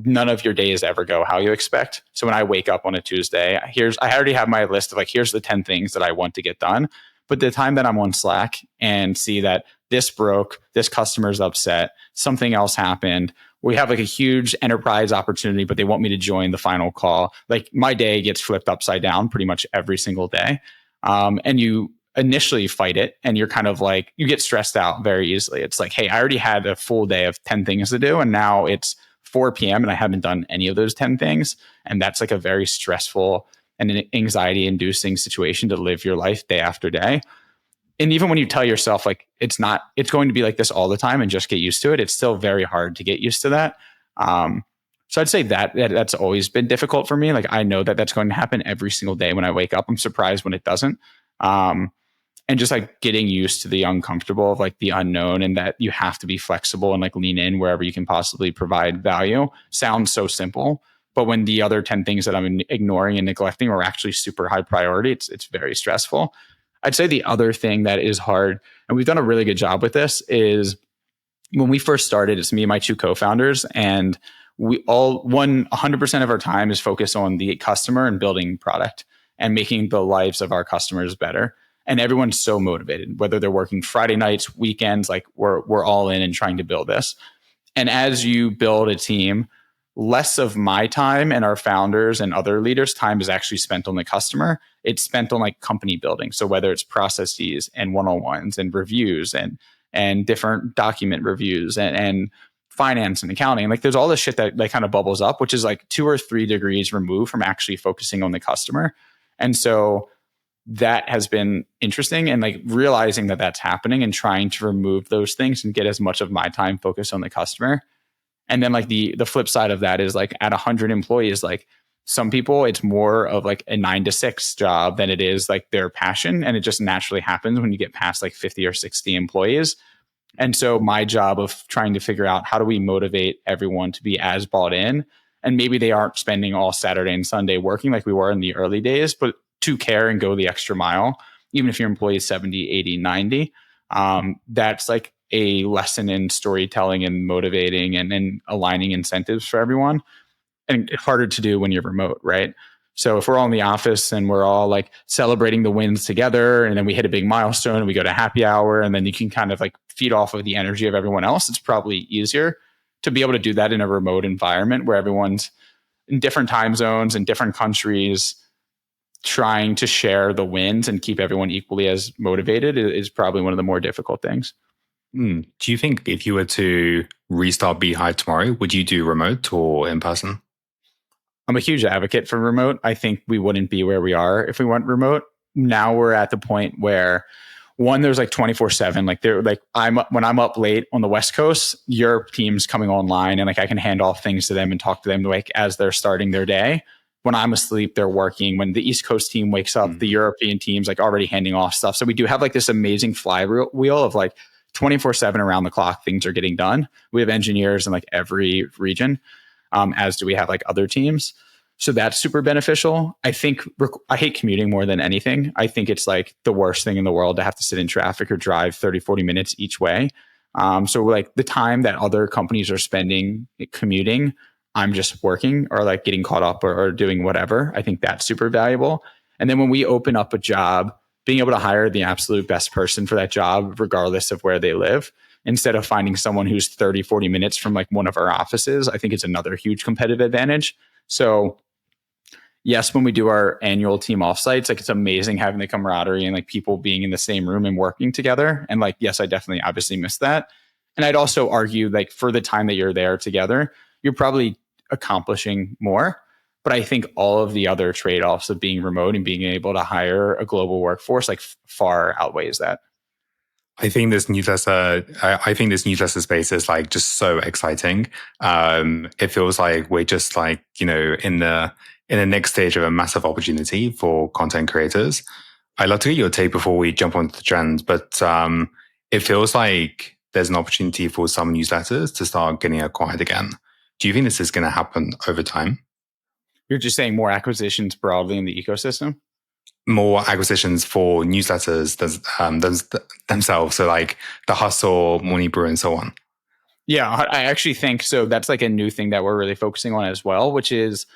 none of your days ever go how you expect. So when I wake up on a Tuesday, I already have my list of like, here's the 10 things that I want to get done. But the time that I'm on Slack and see that this broke, this customer's upset, something else happened, we have like a huge enterprise opportunity, but they want me to join the final call. Like my day gets flipped upside down pretty much every single day. And you initially fight it and you're kind of like, you get stressed out very easily. It's like, hey, I already had a full day of 10 things to do. And now it's 4 p.m. and I haven't done any of those 10 things. And that's like a very stressful and an anxiety inducing situation to live your life day after day. And even when you tell yourself like it's going to be like this all the time and just get used to it, it's still very hard to get used to that. So I'd say that's always been difficult for me. Like I know that that's going to happen every single day when I wake up. I'm surprised when it doesn't. And just like getting used to the uncomfortable of like the unknown, and that you have to be flexible and like lean in wherever you can possibly provide value sounds so simple. But when the other 10 things that I'm ignoring and neglecting are actually super high priority, it's very stressful. I'd say the other thing that is hard, and we've done a really good job with this, is when we first started, it's me and my two co-founders, and we all 100% of our time is focused on the customer and building product and making the lives of our customers better. And everyone's so motivated, whether they're working Friday nights, weekends, like we're all in and trying to build this. And as you build a team, less of my time and our founders and other leaders' time is actually spent on the customer. It's spent on like company building. So whether it's processes and one-on-ones and reviews and different document reviews and finance and accounting, like there's all this shit that kind of bubbles up, which is like 2 or 3 degrees removed from actually focusing on the customer. And so that has been interesting, and like realizing that that's happening and trying to remove those things and get as much of my time focused on the customer. And then like the flip side of that is like at 100 employees, like some people it's more of like a 9 to 6 job than it is like their passion, and it just naturally happens when you get past like 50 or 60 employees. And so my job of trying to figure out how do we motivate everyone to be as bought in, and maybe they aren't spending all Saturday and Sunday working like we were in the early days, but to care and go the extra mile, even if your employee is 70, 80, 90. That's like a lesson in storytelling and motivating and aligning incentives for everyone. And it's harder to do when you're remote, right? So if we're all in the office and we're all like celebrating the wins together, and then we hit a big milestone and we go to happy hour, and then you can kind of like feed off of the energy of everyone else, it's probably easier to be able to do that in a remote environment where everyone's in different time zones and different countries. Trying to share the wins and keep everyone equally as motivated is probably one of the more difficult things. Do you think if you were to restart Beehiiv tomorrow, would you do remote or in person? I'm a huge advocate for remote. I think we wouldn't be where we are if we went remote. Now we're at the point where one, there's like 24/7. Like they're like when I'm up late on the West Coast, your team's coming online, and like I can hand off things to them and talk to them like as they're starting their day. When I'm asleep, they're working. When the East Coast team wakes up, the European team's like already handing off stuff. So we do have like this amazing flywheel of like 24/7 around the clock, things are getting done. We have engineers in like every region, as do we have like other teams. So that's super beneficial. I think I hate commuting more than anything. I think it's like the worst thing in the world to have to sit in traffic or drive 30, 40 minutes each way. So like the time that other companies are spending commuting, I'm just working or like getting caught up or doing whatever. I think that's super valuable. And then when we open up a job, being able to hire the absolute best person for that job, regardless of where they live, instead of finding someone who's 30, 40 minutes from like one of our offices, I think it's another huge competitive advantage. So yes, when we do our annual team offsites, like it's amazing having the camaraderie and like people being in the same room and working together. And like, yes, I definitely obviously miss that. And I'd also argue like for the time that you're there together, you're probably accomplishing more. But I think all of the other trade-offs of being remote and being able to hire a global workforce like far outweighs that. I think this newsletter, I think this newsletter space is like just so exciting. It feels like we're just like, in the next stage of a massive opportunity for content creators. I'd love to get your take before we jump onto the trends, but it feels like there's an opportunity for some newsletters to start getting acquired again. Do you think this is going to happen over time? You're just saying more acquisitions broadly in the ecosystem? More acquisitions for newsletters themselves. So like The Hustle, Morning Brew, and so on. Yeah, I actually think so. That's like a new thing that we're really focusing on as well, which is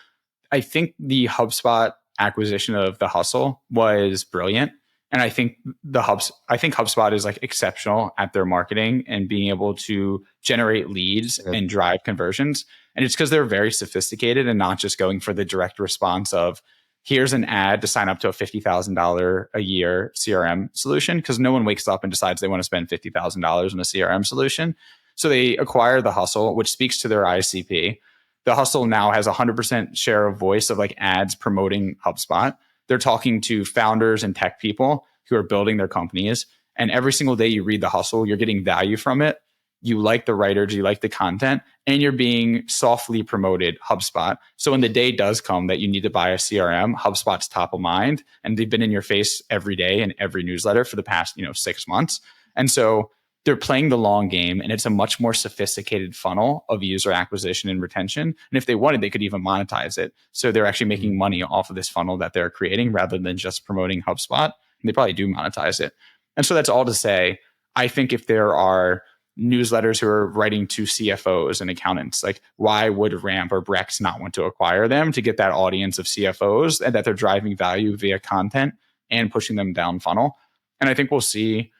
I think the HubSpot acquisition of The Hustle was brilliant. And I think HubSpot is like exceptional at their marketing and being able to generate leads and drive conversions. And it's because they're very sophisticated and not just going for the direct response of here's an ad to sign up to a $50,000 a year CRM solution, because no one wakes up and decides they want to spend $50,000 on a CRM solution. So they acquire The Hustle, which speaks to their ICP. The Hustle now has 100% share of voice of like ads promoting HubSpot. They're talking to founders and tech people who are building their companies. And every single day you read The Hustle, you're getting value from it. you like the writers, you like the content, and you're being softly promoted HubSpot. So when the day does come that you need to buy a CRM, HubSpot's top of mind, and they've been in your face every day in every newsletter for the past 6 months. And so they're playing the long game, and it's a much more sophisticated funnel of user acquisition and retention. And if they wanted, they could even monetize it. So they're actually making money off of this funnel that they're creating rather than just promoting HubSpot. And they probably do monetize it. And so that's all to say, I think if there are newsletters who are writing to CFOs and accountants, like why would Ramp or Brex not want to acquire them to get that audience of CFOs and that they're driving value via content and pushing them down funnel? And I think we'll see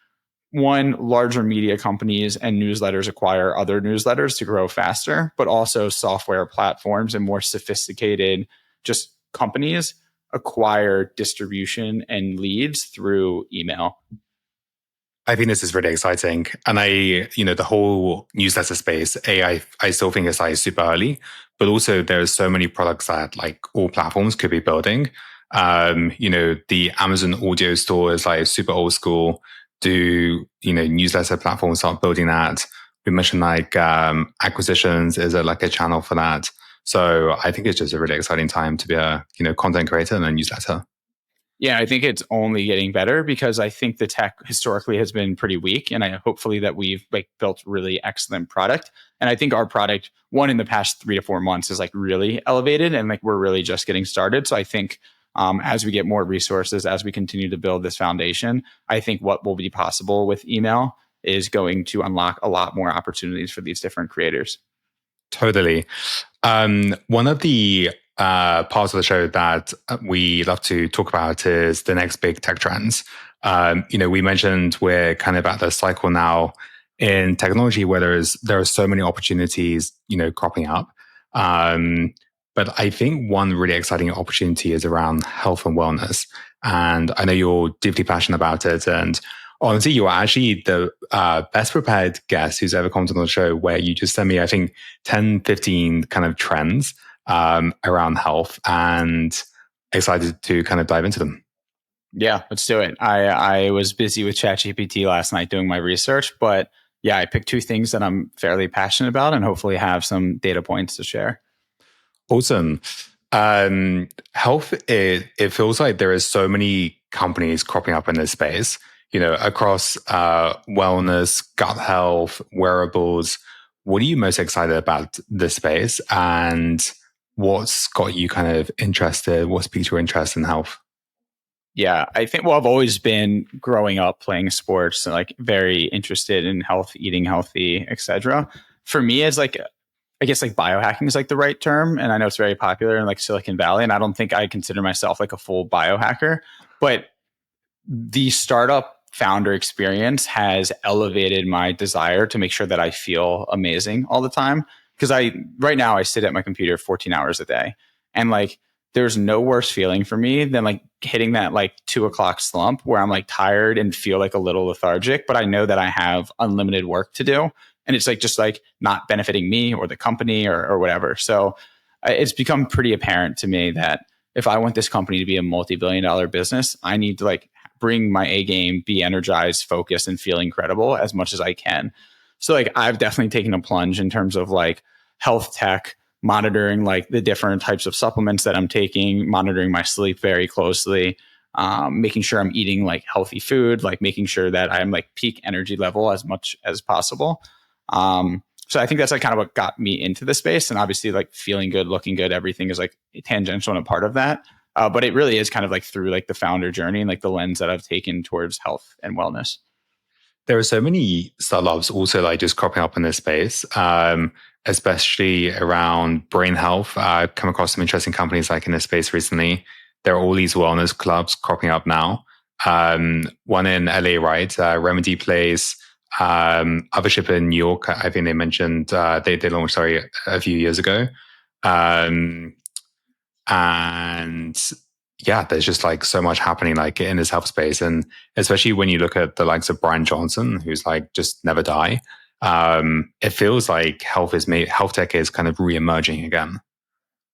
larger media companies and newsletters acquire other newsletters to grow faster, but also software platforms and more sophisticated just companies acquire distribution and leads through email. I think this is really exciting. And the whole newsletter space, I still think it's like super early, but also there's so many products that like all platforms could be building. The Amazon audio store is like super old school. Do, newsletter platforms start building that? We mentioned like acquisitions is like a channel for that. So I think it's just a really exciting time to be a, content creator and a newsletter. Yeah, I think it's only getting better because I think the tech historically has been pretty weak, and hopefully that we've built really excellent product. And I think our product, in the past 3 to 4 months, is like really elevated, and like we're really just getting started. So I think as we get more resources, as we continue to build this foundation, I think what will be possible with email is going to unlock a lot more opportunities for these different creators. Totally. One of the parts of the show that we love to talk about is the next big tech trends. We mentioned we're kind of at the cycle now in technology where there are so many opportunities, cropping up. But I think one really exciting opportunity is around health and wellness. And I know you're deeply passionate about it. And honestly, you are actually the best prepared guest who's ever commented on the show, where you just sent me, I think, 10, 15 kind of trends around health, and excited to kind of dive into them. Yeah, let's do it. I was busy with ChatGPT last night doing my research, but yeah, I picked 2 things that I'm fairly passionate about and hopefully have some data points to share. Awesome. Health, it feels like there is so many companies cropping up in this space, across wellness, gut health, wearables. What are you most excited about this space, and what's got you kind of interested? What's piqued your interest in health? Yeah, I think, I've always been growing up playing sports and like very interested in health, eating healthy, etc. For me, it's like, I guess like biohacking is like the right term. And I know it's very popular in like Silicon Valley. And I don't think I consider myself like a full biohacker, but the startup founder experience has elevated my desire to make sure that I feel amazing all the time. Because right now I sit at my computer 14 hours a day, and like there's no worse feeling for me than like hitting that like 2 o'clock slump where I'm like tired and feel like a little lethargic, but I know that I have unlimited work to do. And it's like just like not benefiting me or the company or whatever. So it's become pretty apparent to me that if I want this company to be a multi-billion-dollar business, I need to like bring my A game, be energized, focused, and feel incredible as much as I can. So like I've definitely taken a plunge in terms of like health tech, monitoring like the different types of supplements that I'm taking, monitoring my sleep very closely, making sure I'm eating like healthy food, like making sure that I'm like peak energy level as much as possible. So I think that's like kind of what got me into the space. And obviously like feeling good, looking good, everything is like tangential and a part of that. But it really is kind of like through like the founder journey and like the lens that I've taken towards health and wellness. There are so many startups also like just cropping up in this space, especially around brain health. I've come across some interesting companies like in this space recently. There are all these wellness clubs cropping up now. One in LA, right? Remedy Place, Othership in New York. I think they mentioned they launched a few years ago. And yeah, there's just like so much happening like in this health space. And especially when you look at the likes of Brian Johnson, who's like just never die. It feels like health tech is kind of re-emerging again.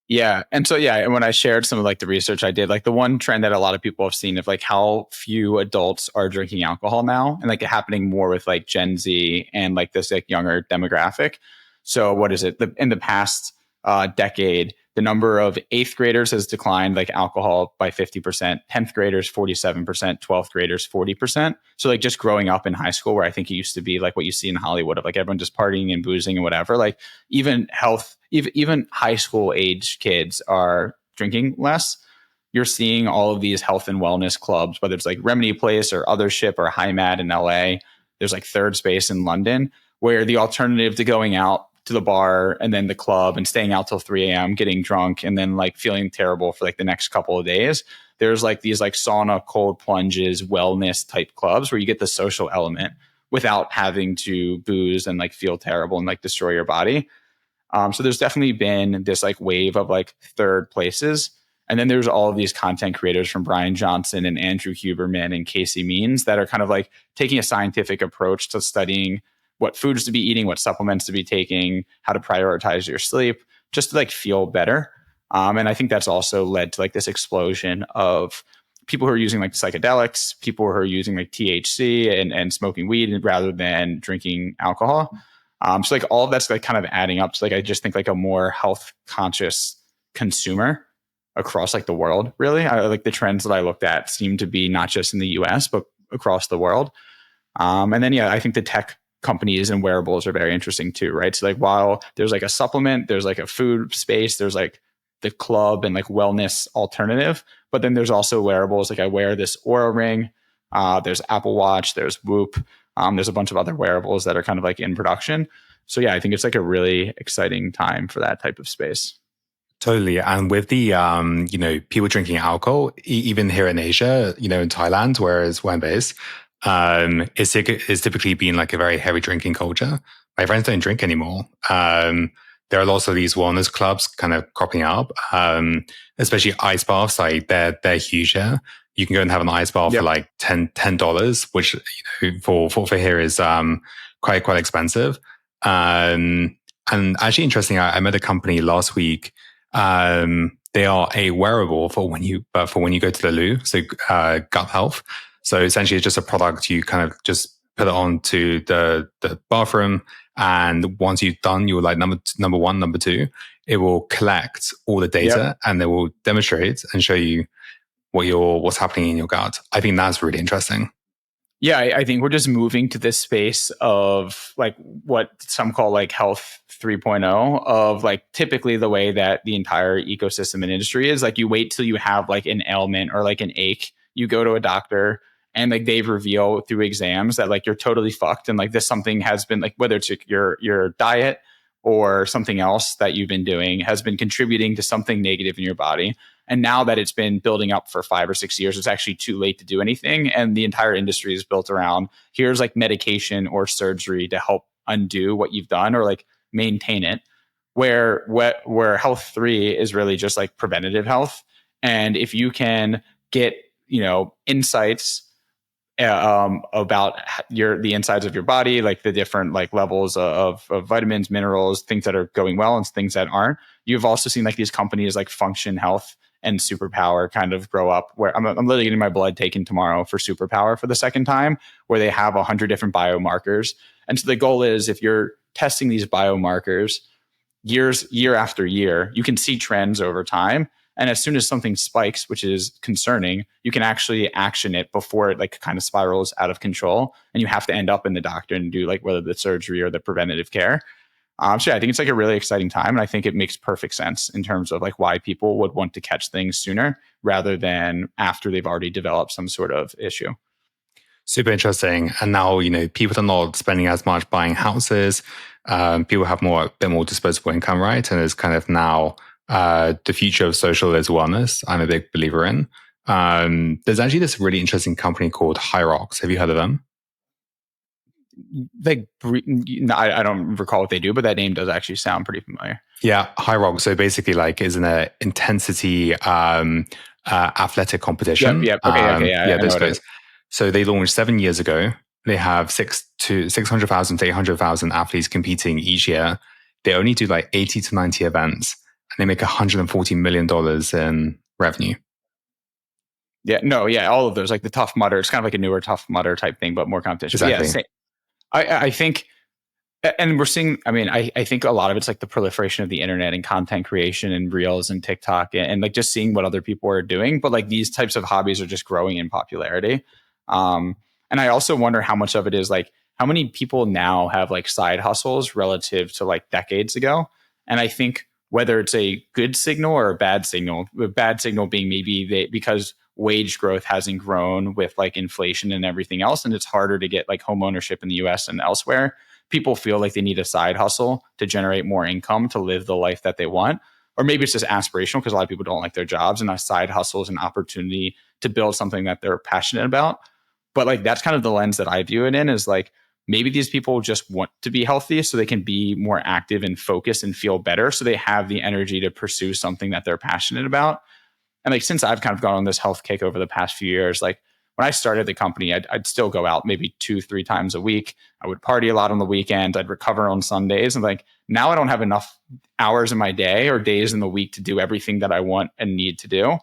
Yeah. And so, yeah, and when I shared some of like the research I did, like the one trend that a lot of people have seen of like how few adults are drinking alcohol now, and like it happening more with like Gen Z and like this like younger demographic. So what is it? In the past decade, the number of eighth graders has declined like alcohol by 50%, 10th graders 47%, 12th graders 40%. So like just growing up in high school, where I think it used to be like what you see in Hollywood of like everyone just partying and boozing and whatever, like even high school age kids are drinking less. You're seeing all of these health and wellness clubs, whether it's like Remedy Place or Othership or High Mad in LA. There's like Third Space in London, where the alternative to going out to the bar and then the club and staying out till 3 a.m., getting drunk, and then like feeling terrible for like the next couple of days. There's like these like sauna, cold plunges, wellness type clubs where you get the social element without having to booze and like feel terrible and like destroy your body. So there's definitely been this like wave of like third places. And then there's all of these content creators from Brian Johnson and Andrew Huberman and Casey Means that are kind of like taking a scientific approach to studying what foods to be eating, what supplements to be taking, how to prioritize your sleep, just to like feel better. And I think that's also led to like this explosion of people who are using like psychedelics, people who are using like THC and smoking weed rather than drinking alcohol. So like all of that's like kind of adding up to like I just think like a more health conscious consumer across like the world. Really, I like the trends that I looked at seem to be not just in the U.S. but across the world. And then yeah, I think the tech companies and wearables are very interesting too, right? So like while there's like a supplement, there's like a food space, there's like the club and like wellness alternative, but then there's also wearables. Like I wear this Oura ring. There's Apple Watch. There's Whoop. There's a bunch of other wearables that are kind of like in production. So yeah, I think it's like a really exciting time for that type of space. Totally. And with the, people drinking alcohol, even here in Asia, in Thailand, where I'm based, it's typically been like a very heavy drinking culture. My friends don't drink anymore. There are lots of these wellness clubs kind of cropping up, especially ice baths. Like they're huge here. You can go and have an ice bath for like $10, which for here is quite expensive. And actually interesting, I met a company last week. They are a wearable for when you go to the loo, so gut health. So essentially, it's just a product you kind of just put it onto the bathroom, and once you've done your like number one, number two, it will collect all the data and it will demonstrate and show you what's happening in your gut. I think that's really interesting. Yeah, I think we're just moving to this space of like what some call like health 3.0 of like typically the way that the entire ecosystem and industry is like you wait till you have like an ailment or like an ache, you go to a doctor and like they reveal through exams that like you're totally fucked and like this something has been like whether it's your diet or something else that you've been doing has been contributing to something negative in your body. And now that it's been building up for 5 or 6 years, it's actually too late to do anything. And the entire industry is built around here's like medication or surgery to help undo what you've done or like maintain it. Where health 3 is really just like preventative health. And if you can get, insights about the insides of your body, like the different like levels of vitamins, minerals, things that are going well and things that aren't. You've also seen like these companies like Function Health and Superpower kind of grow up where I'm literally getting my blood taken tomorrow for Superpower for the second time, where they have 100 different biomarkers. And so the goal is if you're testing these biomarkers year after year, you can see trends over time. And as soon as something spikes, which is concerning, you can actually action it before it like kind of spirals out of control. And you have to end up in the doctor and do like whether the surgery or the preventative care. So yeah, I think it's like a really exciting time. And I think it makes perfect sense in terms of like why people would want to catch things sooner rather than after they've already developed some sort of issue. Super interesting. And now, people are not spending as much buying houses. People have a bit more disposable income, right? And it's kind of now the future of social is wellness. I'm a big believer in. There's actually this really interesting company called Hyrox. Have you heard of them? Like, I don't recall what they do, but that name does actually sound pretty familiar. Yeah, Hyrox. So basically, like, is an intensity athletic competition. Yep. Okay. Yeah, those guys. So they launched 7 years ago. They have 600,000 to 800,000 athletes competing each year. They only do like 80 to 90 events. and they make $140 million in revenue. Yeah, no, yeah, all of those, like the Tough Mudder. It's kind of like a newer Tough Mudder type thing, but more competition. But yeah, Exactly. I think, and we're seeing, I mean, I think a lot of it's like the proliferation of the internet and content creation and reels and TikTok and like just seeing what other people are doing. But like these types of hobbies are just growing in popularity. And I also wonder how much of it is like how many people now have like side hustles relative to like decades ago. And I think whether it's a good signal or a bad signal, the bad signal being maybe because wage growth hasn't grown with like inflation and everything else, and it's harder to get like home ownership in the US and elsewhere. People feel like they need a side hustle to generate more income to live the life that they want. Or maybe it's just aspirational because a lot of people don't like their jobs, and a side hustle is an opportunity to build something that they're passionate about. But like that's kind of the lens that I view it in, is like maybe these people just want to be healthy so they can be more active and focused and feel better, so they have the energy to pursue something that they're passionate about. And like since I've kind of gone on this health kick over the past few years, like when I started the company, I'd still go out maybe 2-3 times a week. I would party a lot on the weekends. I'd recover on Sundays. And like now I don't have enough hours in my day or days in the week to do everything that I want and need to do.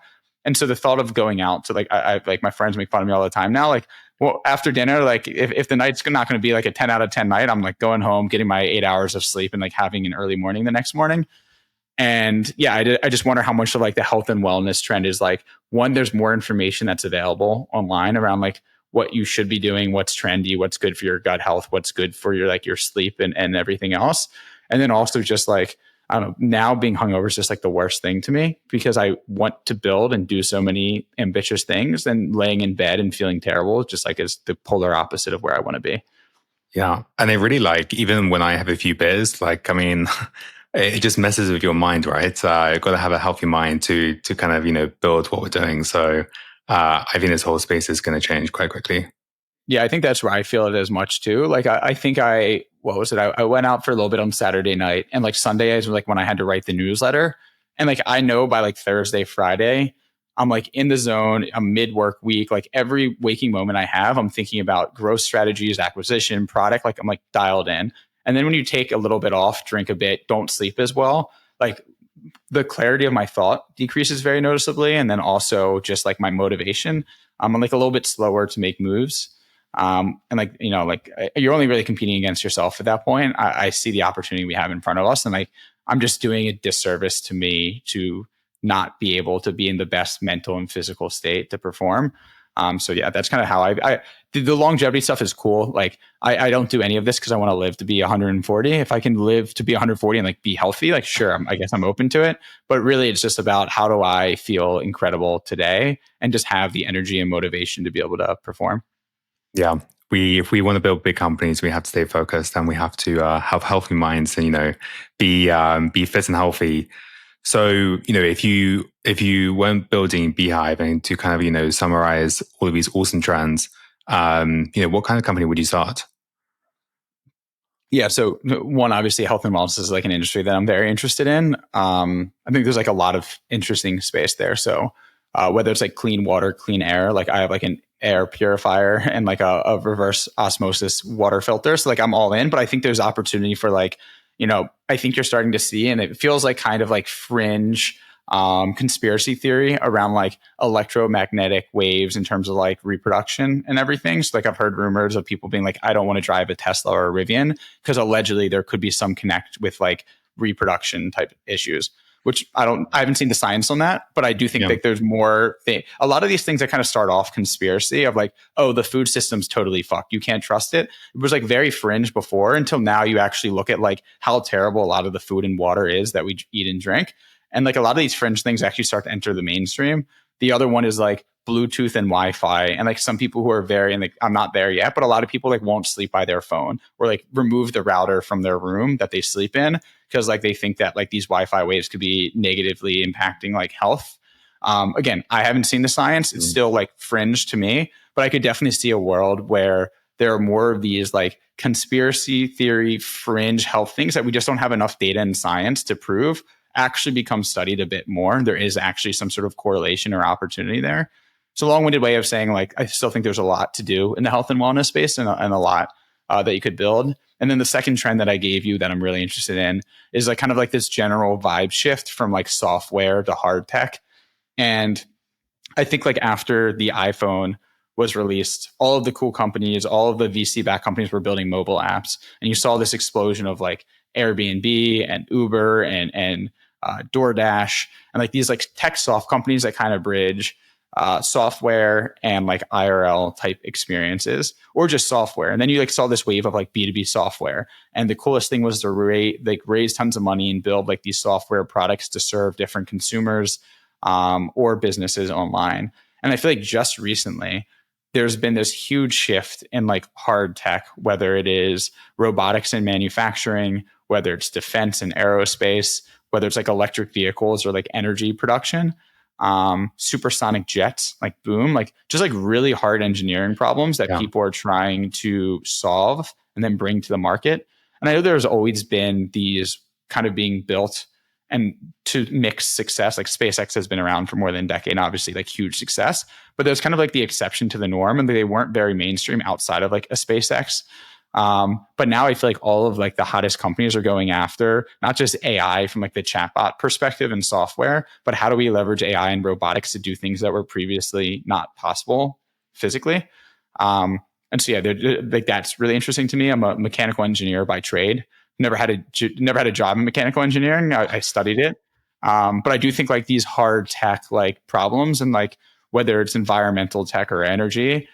And so the thought of going out to like, I like my friends make fun of me all the time now. Like, well, after dinner, like if the night's not going to be like a 10 out of 10 night, I'm like going home, getting my 8 hours of sleep and like having an early morning the next morning. And yeah, I just wonder how much of like the health and wellness trend is like, one, there's more information that's available online around like what you should be doing, what's trendy, what's good for your gut health, what's good for your like your sleep and everything else. And then also just like, I don't know, now being hungover is just like the worst thing to me because I want to build and do so many ambitious things, and laying in bed and feeling terrible just like is the polar opposite of where I want to be. Yeah. And they really like, even when I have a few beers, like, I mean, it just messes with your mind, right? You've got to have a healthy mind to kind of, build what we're doing. So I think this whole space is going to change quite quickly. Yeah, I think that's where I feel it as much too. Like I think what was it? I went out for a little bit on Saturday night, and like Sunday is like when I had to write the newsletter. And like I know by like Thursday, Friday, I'm like in the zone. I'm mid work week. Like every waking moment I have, I'm thinking about growth strategies, acquisition, product. Like I'm like dialed in. And then when you take a little bit off, drink a bit, don't sleep as well, like the clarity of my thought decreases very noticeably. And then also just like my motivation, I'm like a little bit slower to make moves. And like, like you're only really competing against yourself at that point. I see the opportunity we have in front of us, and like, I'm just doing a disservice to me to not be able to be in the best mental and physical state to perform. So yeah, that's kind of how the longevity stuff is cool. Like I don't do any of this because I want to live to be 140. If I can live to be 140 and like be healthy, like sure, I guess I'm open to it. But really, it's just about how do I feel incredible today and just have the energy and motivation to be able to perform. Yeah. If we want to build big companies, we have to stay focused, and we have to have healthy minds and, be fit and healthy. So, if you weren't building Beehiiv, and to kind of, summarize all of these awesome trends, what kind of company would you start? Yeah. So one, obviously health and wellness is like an industry that I'm very interested in. I think there's like a lot of interesting space there. So whether it's like clean water, clean air, like I have like an air purifier and like a reverse osmosis water filter. So like I'm all in, but I think there's opportunity for like, I think you're starting to see, and it feels like kind of like fringe conspiracy theory around like electromagnetic waves in terms of like reproduction and everything. So like I've heard rumors of people being like, I don't want to drive a Tesla or a Rivian because allegedly there could be some connect with like reproduction type issues, which I haven't seen the science on that, but I do think that there's more a lot of these things that kind of start off conspiracy of like, oh, the food system's totally fucked, you can't trust it. It was like very fringe before, until now you actually look at like how terrible a lot of the food and water is that we eat and drink. And like a lot of these fringe things actually start to enter the mainstream. The other one is like Bluetooth and Wi-Fi. And like some people who are very, and like, I'm not there yet, but a lot of people like won't sleep by their phone or like remove the router from their room that they sleep in because like they think that like these Wi-Fi waves could be negatively impacting like health. Again, I haven't seen the science. It's still like fringe to me, but I could definitely see a world where there are more of these like conspiracy theory, fringe health things that we just don't have enough data and science to prove actually become studied a bit more. There is actually some sort of correlation or opportunity there. It's a long-winded way of saying like I still think there's a lot to do in the health and wellness space, and a lot that you could build. And then the second trend that I gave you that I'm really interested in is like kind of like this general vibe shift from like software to hard tech. And I think like after the iPhone was released, all of the cool companies, all of the VC backed companies were building mobile apps, and you saw this explosion of like Airbnb and Uber and DoorDash and like these like tech soft companies that kind of bridge software and like IRL type experiences or just software. And then you like saw this wave of like B2B software. And the coolest thing was to raise tons of money and build like these software products to serve different consumers or businesses online. And I feel like just recently, there's been this huge shift in like hard tech, whether it is robotics and manufacturing, whether it's defense and aerospace, whether it's like electric vehicles or like energy production, supersonic jets, like boom, like just like really hard engineering problems that people are trying to solve and then bring to the market. And I know there's always been these kind of being built and to mix success. Like SpaceX has been around for more than a decade, and obviously like huge success, but there's kind of like the exception to the norm, and they weren't very mainstream outside of like a SpaceX. But now I feel like all of like the hottest companies are going after not just AI from like the chatbot perspective and software, but how do we leverage AI and robotics to do things that were previously not possible physically. And so yeah, like that's really interesting to me. I'm a mechanical engineer by trade. Never had a job in mechanical engineering. I studied it, but I do think like these hard tech like problems and like whether it's environmental tech or energy,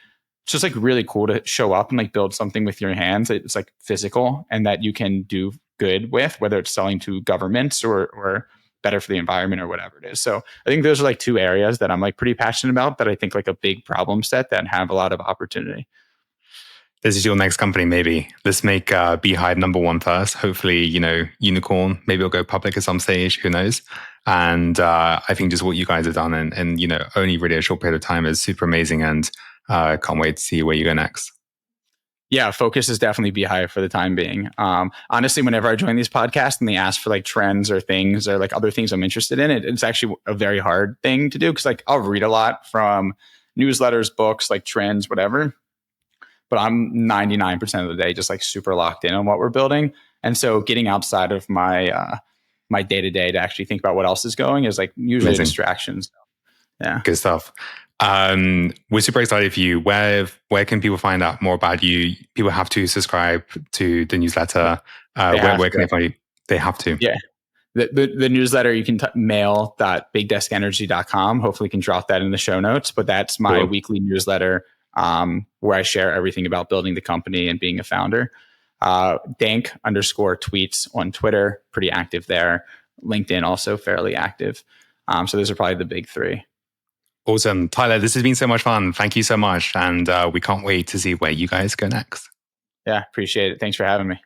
it's just like really cool to show up and like build something with your hands. It's like physical and that you can do good with, whether it's selling to governments or better for the environment or whatever it is. So I think those are like two areas that I'm like pretty passionate about that I think like a big problem set that have a lot of opportunity. This is your next company, maybe. Let's make Beehiiv number one first. Hopefully, unicorn. Maybe it'll go public at some stage. Who knows? And I think just what you guys have done and only really a short period of time is super amazing. And can't wait to see where you go next. Yeah, focus is definitely Beehiiv for the time being. Honestly, whenever I join these podcasts and they ask for like trends or things or like other things I'm interested in, it's actually a very hard thing to do because like I'll read a lot from newsletters, books, like trends, whatever. But I'm 99% of the day just like super locked in on what we're building. And so getting outside of my my day-to-day to actually think about what else is going is like usually Amazing. Distractions. Yeah. Good stuff. We're super excited for you. Where can people find out more about you? People have to subscribe to the newsletter. Where can they find you? They have to. Yeah. The newsletter, you can mail.bigdeskenergy.com. Hopefully can drop that in the show notes, but that's my weekly newsletter where I share everything about building the company and being a founder. Denk _tweets on Twitter, pretty active there. LinkedIn also fairly active. So those are probably the big three. Awesome. Tyler, this has been so much fun. Thank you so much. And we can't wait to see where you guys go next. Yeah, appreciate it. Thanks for having me.